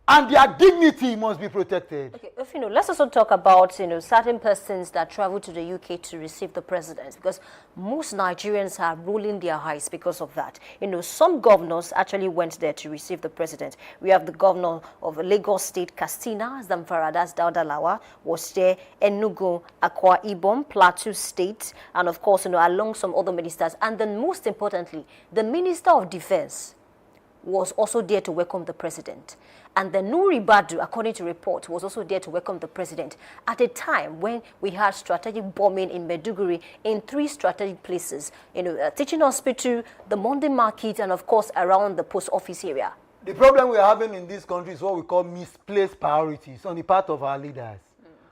And their dignity must be protected. Okay, Ofino, let's also talk about certain persons that travel to the UK to receive the president, because most Nigerians are rolling their eyes because of that. Some governors actually went there to receive the president. We have the governor of Lagos State, Katsina, Zamfara, that's Dauda Lawa, was there, Enugu, Akwa Ibom, Plateau State, and of course, along some other ministers. And then most importantly, the Minister of Defense was also there to welcome the president. And the Nuri Badu, according to report, was also there to welcome the president at a time when we had strategic bombing in Maiduguri in 3 strategic places, a teaching hospital, the Monday market, and of course around the post office area. The problem we are having in this country is what we call misplaced priorities on the part of our leaders.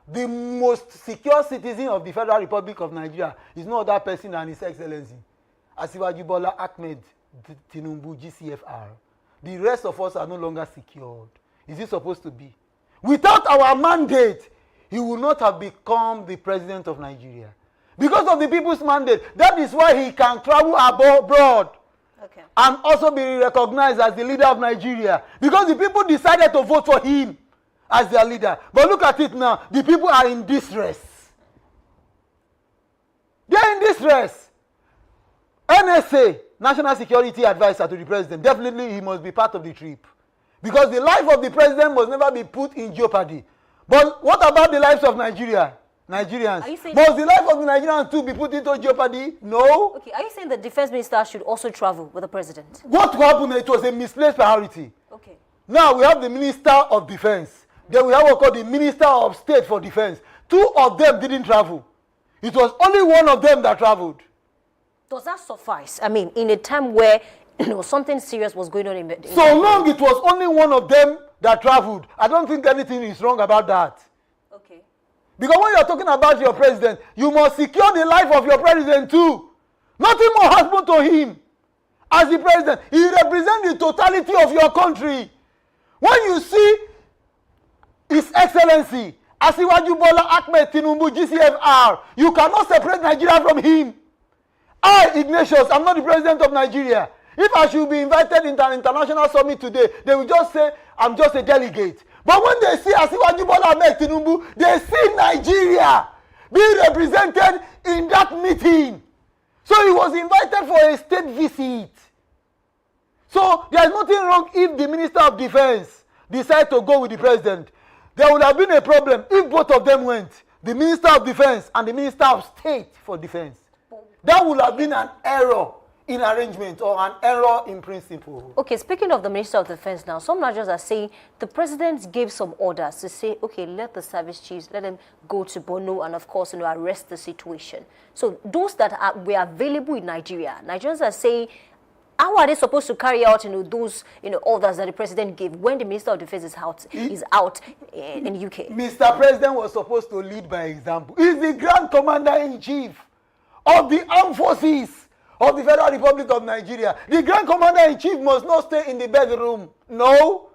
The most secure citizen of the Federal Republic of Nigeria is no other person than His Excellency Asiwaju Bola Ahmed Tinubu, GCFR. The rest of us are no longer secured. is he supposed to be? Without our mandate, he would not have become the president of Nigeria. Because of the people's mandate, that is why he can travel abroad and also be recognized as the leader of Nigeria. Because the people decided to vote for him as their leader. But look at it now. The people are in distress. They are in distress. NSA, National Security Advisor to the president, definitely he must be part of the trip. Because the life of the president must never be put in jeopardy. But what about the lives of Nigerians? Must the life of the Nigerians too be put into jeopardy? No. Okay, are you saying the defense minister should also travel with the president? What happened? It was a misplaced priority. Okay. Now we have the Minister of Defense. Then we have what called the Minister of State for Defense. 2 of them didn't travel. It was only one of them that traveled. Does that suffice? I mean, in a time where something serious was going on in so long it was only one of them that traveled, I don't think anything is wrong about that. Okay. Because when you're talking about your president, you must secure the life of your president too. Nothing more happened to him. As the president, he represents the totality of your country. When you see His Excellency Asiwaju Bola Ahmed Tinubu GCFR, you cannot separate Nigeria from him. I, Ignatius, I'm not the president of Nigeria. If I should be invited into an international summit today, they will just say, I'm just a delegate. But when they see Asiwaju Bola Ahmed Tinubu, they see Nigeria being represented in that meeting. So he was invited for a state visit. So there is nothing wrong if the Minister of Defense decides to go with the president. There would have been a problem if both of them went, the Minister of Defense and the Minister of State for Defense. That would have been an error in arrangement or an error in principle. Okay, speaking of the Minister of Defense now, some Nigerians are saying the president gave some orders to say, okay, let the service chiefs, let them go to Bono and, of course, arrest the situation. So those that were available in Nigeria, Nigerians are saying, how are they supposed to carry out, those, orders that the president gave when the Minister of Defense is out in the UK? Mr. President was supposed to lead by example. He's the Grand Commander-in-Chief of the Armed Forces of the Federal Republic of Nigeria. The Grand Commander-in-Chief must not stay in the bedroom. No.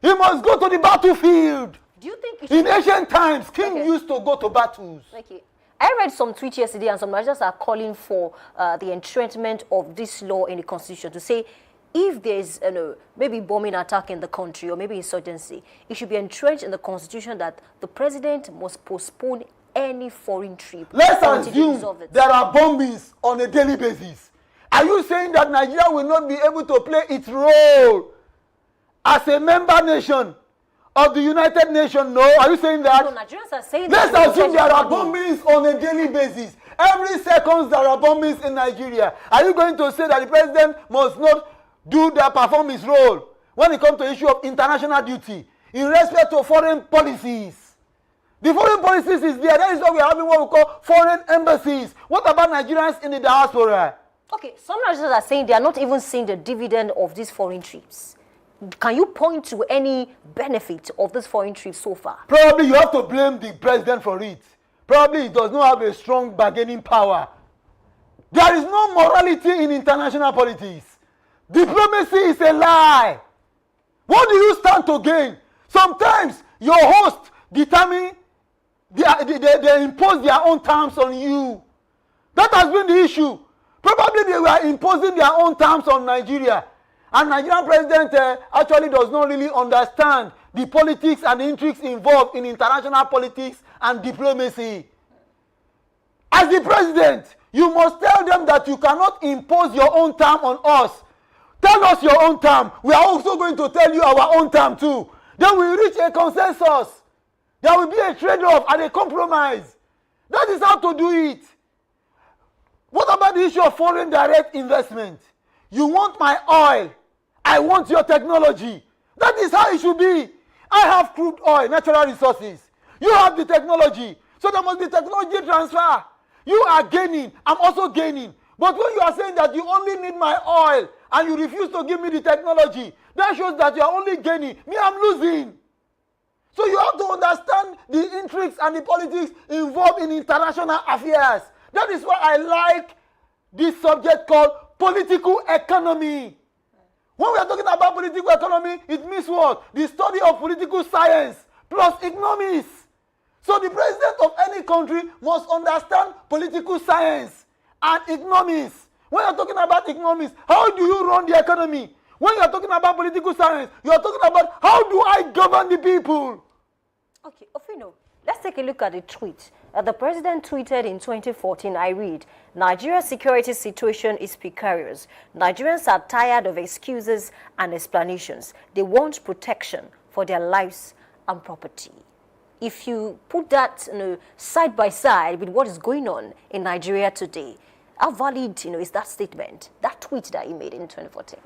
He must go to the battlefield. Do you think in ancient times, kings used to go to battles. Okay. I read some tweets yesterday, and some Nigerians are calling for the entrenchment of this law in the Constitution to say if there's maybe bombing attack in the country or maybe insurgency, it should be entrenched in the Constitution that the president must postpone any foreign trip. Let's assume there are bombings on a daily basis. Are you saying that Nigeria will not be able to play its role as a member nation of the United Nations? No. Are you saying that? No, Nigerians are saying Let's assume there are bombings on a daily basis. Every second there are bombings in Nigeria. Are you going to say that the president must not perform his role when it comes to the issue of international duty in respect to foreign policies? The foreign policies is there. That is why we are having what we call foreign embassies. What about Nigerians in the diaspora? Okay, some Nigerians are saying they are not even seeing the dividend of these foreign trips. Can you point to any benefit of this foreign trip so far? Probably you have to blame the president for it. Probably he does not have a strong bargaining power. There is no morality in international politics. Diplomacy is a lie. What do you stand to gain? Sometimes your host determine they impose their own terms on you. That has been the issue. Probably they were imposing their own terms on Nigeria. And Nigerian president actually does not really understand the politics and intrigues involved in international politics and diplomacy. As the president, you must tell them that you cannot impose your own term on us. Tell us your own term. We are also going to tell you our own term too. Then we reach a consensus. There will be a trade-off and a compromise. That is how to do it. What about the issue of foreign direct investment? You want my oil. I want your technology. That is how it should be. I have crude oil, natural resources. You have the technology. So there must be technology transfer. You are gaining. I'm also gaining. But when you are saying that you only need my oil and you refuse to give me the technology, that shows that you are only gaining. Me, I'm losing. So you have to understand the intrigues and the politics involved in international affairs. That is why I like this subject called political economy. When we are talking about political economy, it means what? The study of political science plus economics. So the president of any country must understand political science and economics. When you're talking about economics, how do you run the economy? When you're talking about political science, you're talking about how do I govern the people? Okay, Ofino, let's take a look at the tweet. The president tweeted in 2014, I read, Nigeria's security situation is precarious. Nigerians are tired of excuses and explanations. They want protection for their lives and property. If you put that side by side with what is going on in Nigeria today, how valid is that statement, that tweet that he made in 2014?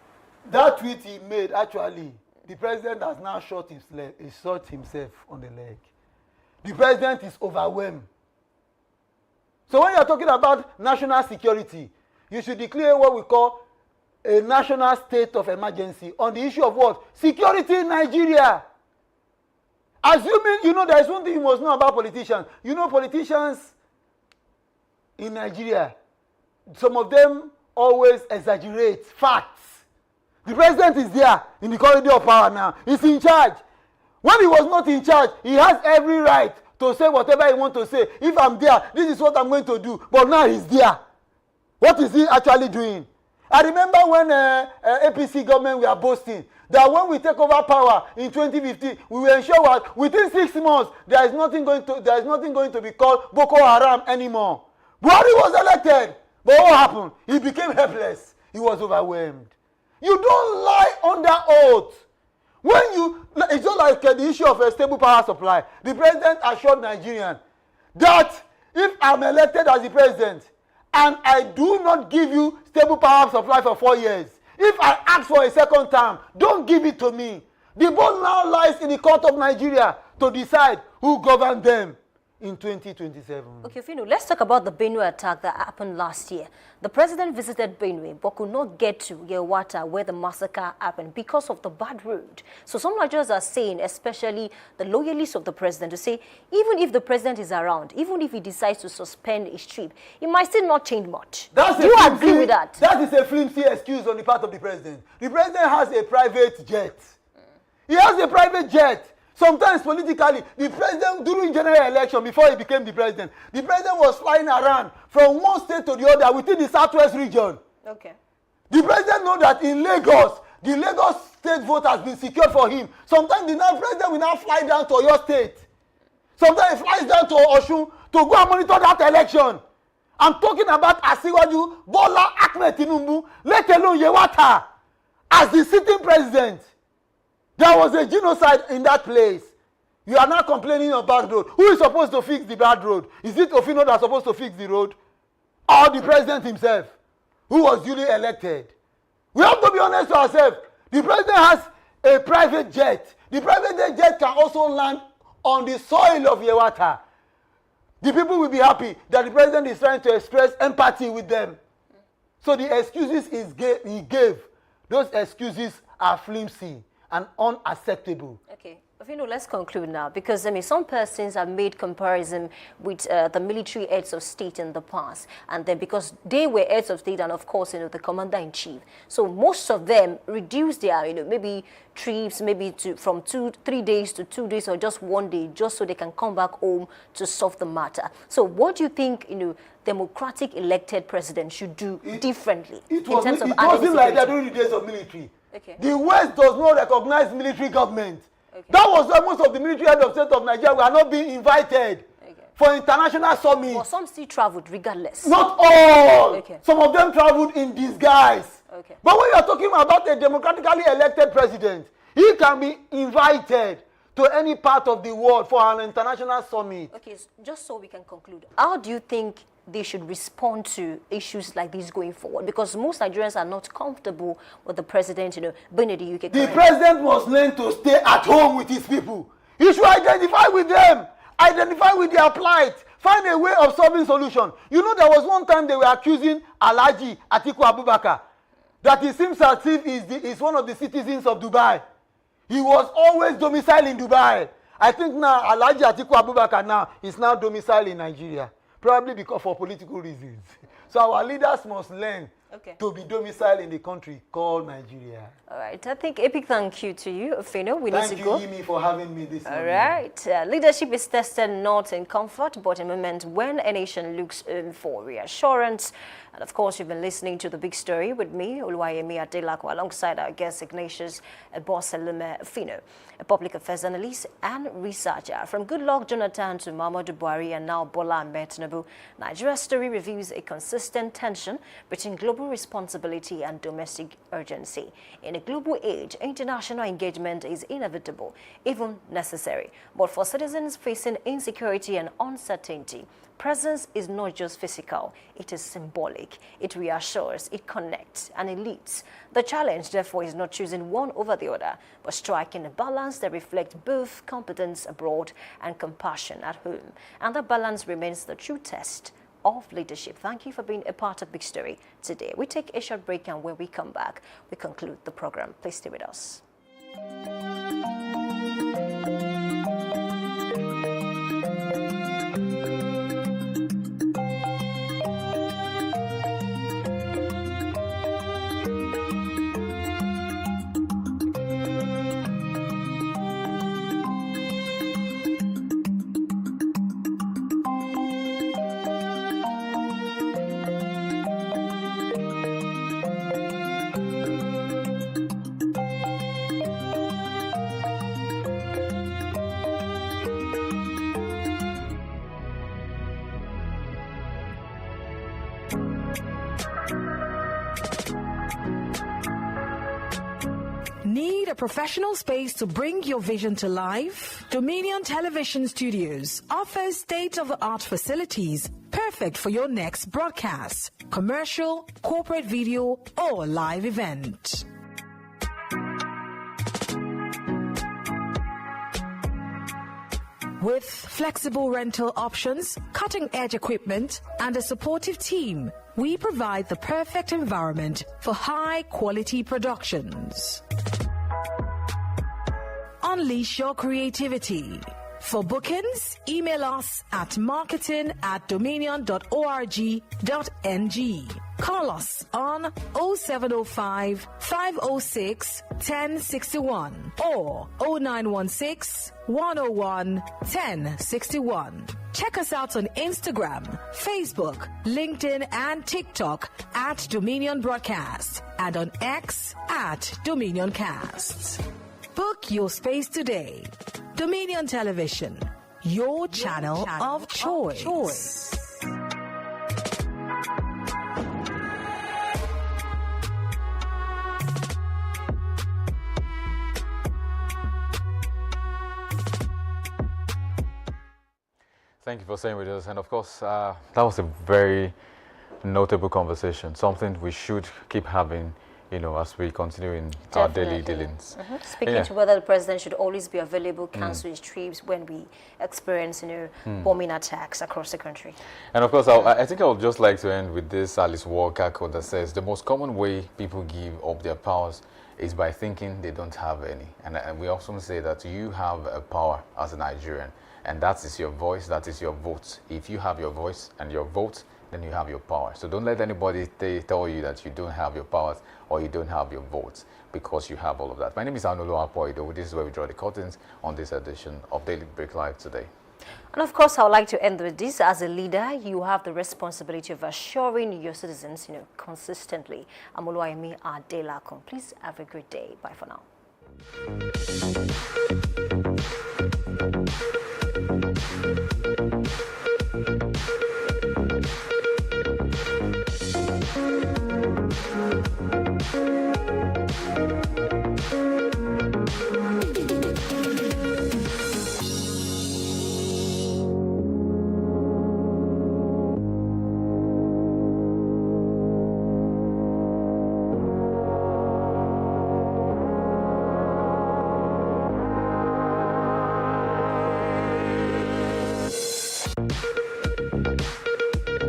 That tweet he made, actually, the president has now shot himself on the leg. The president is overwhelmed. So when you're talking about national security, you should declare what we call a national state of emergency on the issue of what? Security in Nigeria. Assuming, there is one thing you must know about politicians. Politicians in Nigeria, some of them always exaggerate facts. The president is there in the corridor of power now. He's in charge. When he was not in charge, he has every right to say whatever he wants to say. If I'm there, this is what I'm going to do. But now he's there. What is he actually doing? I remember when APC government were boasting that when we take over power in 2015, we will ensure that within 6 months there is nothing going to be called Boko Haram anymore. Buhari was elected, but what happened? He became helpless. He was overwhelmed. You don't lie under oath. It's just like the issue of a stable power supply. The president assured Nigerians that if I'm elected as the president and I do not give you stable power supply for 4 years, if I ask for a second term, don't give it to me. The ball now lies in the court of Nigeria to decide who governs them in 2027. Okay, Fino, let's talk about the Benue attack that happened last year. The president visited Benue but could not get to Yewata where the massacre happened because of the bad road. So some Nigerians are saying, especially the loyalists of the president, to say even if the president is around, even if he decides to suspend his trip, it might still not change much. Do you agree with that? That is a flimsy excuse on the part of the president. The president has a private jet. He has a private jet. Sometimes politically, the president, during general election, before he became the president was flying around from one state to the other within the southwest region. Okay. The president knows that in Lagos, the Lagos state vote has been secured for him. Sometimes the president will now fly down to your state. Sometimes he flies down to Osun to go and monitor that election. I'm talking about Asiwaju Bola Ahmed Tinubu, let alone Yewata, as the sitting president. There was a genocide in that place. You are now complaining of bad road. Who is supposed to fix the bad road? Is it Ofino that's supposed to fix the road? Or the president himself, who was duly elected? We have to be honest to ourselves. The president has a private jet. The private jet can also land on the soil of Yewata. The people will be happy that the president is trying to express empathy with them. So the excuses he gave, those excuses are flimsy and unacceptable. Okay, let's conclude now, because some persons have made comparison with the military heads of state in the past, and then because they were heads of state and of course the commander-in-chief, so most of them reduced their maybe trips from 2-3 days to 2 days or just 1 day, just so they can come back home to solve the matter. So what do you think democratic elected president should do differently in terms of? It wasn't like that during the days of military. Okay. The West does not recognize military government. Okay. That was why most of the military heads of state of Nigeria were not being invited for international summits. But some still traveled regardless. Not all. Okay. Some of them traveled in disguise. Okay. But when you are talking about a democratically elected president, he can be invited to any part of the world for an international summit. Okay, just so we can conclude, how do you think they should respond to issues like this going forward? Because most Nigerians are not comfortable with the president, being in the UK. The president must learn to stay at home with his people. He should identify with them, identify with their plight, find a way of solving solution. There was one time they were accusing Alhaji Atiku Abubakar that it seems as if he's one of the citizens of Dubai. He was always domiciled in Dubai. I think now Alhaji Atiku Abubakar now is now domiciled in Nigeria. Probably because for political reasons. So our leaders must learn Okay. to be domiciled in the country called Nigeria. All right. I think a big thank you to you, Fino. We Thank need to you, go. Yemi, for having me this All morning. right. Leadership is tested not in comfort, but in a moment when a nation looks for reassurance. And of course, you've been listening to The Big Story with me, Oluwayemi Adelako, alongside our guest, Ignatius Boselume Fino, a public affairs analyst and researcher. From Goodluck Jonathan to Muhammadu Buhari and now Bola Ahmed Tinubu, Nigeria's story reveals a consistent tension between global responsibility and domestic urgency. In a global age, international engagement is inevitable, even necessary. But for citizens facing insecurity and uncertainty, presence is not just physical, it is symbolic. It reassures, it connects, and it leads. The challenge, therefore, is not choosing one over the other, but striking a balance that reflects both competence abroad and compassion at home. And that balance remains the true test of leadership. Thank you for being a part of Big Story today. We take a short break, and when we come back, we conclude the program. Please stay with us. Need a professional space to bring your vision to life? Dominion Television Studios offers state-of-the-art facilities perfect for your next broadcast, commercial, corporate video, or live event. With flexible rental options, cutting-edge equipment, and a supportive team, we provide the perfect environment for high-quality productions. Unleash your creativity. For bookings, email us at marketing@dominion.org.ng. Call us on 0705 506 1061 or 0916 101 1061. Check us out on Instagram, Facebook, LinkedIn, and TikTok at Dominion Broadcast and on X at Dominion Cast. Book your space today. Dominion Television, your channel of choice. Thank you for staying with us. And of course, that was a very notable conversation, something we should keep having, as we continue in our daily dealings. Speaking to whether the president should always be available, cancel his trips when we experience, bombing attacks across the country. And of course, I think I would just like to end with this Alice Walker quote that says, the most common way people give up their powers is by thinking they don't have any. And we often say that you have a power as a Nigerian, and that is your voice, that is your vote. If you have your voice and your vote, then you have your power. So don't let anybody tell you that you don't have your powers or you don't have your votes, because you have all of that. My name is Anolo Apoido. This is where we draw the curtains on this edition of Daybreak Live today. And of course, I would like to end with this. As a leader, you have the responsibility of assuring your citizens, consistently. I'm Oluwayemi Adelako. Please have a great day. Bye for now.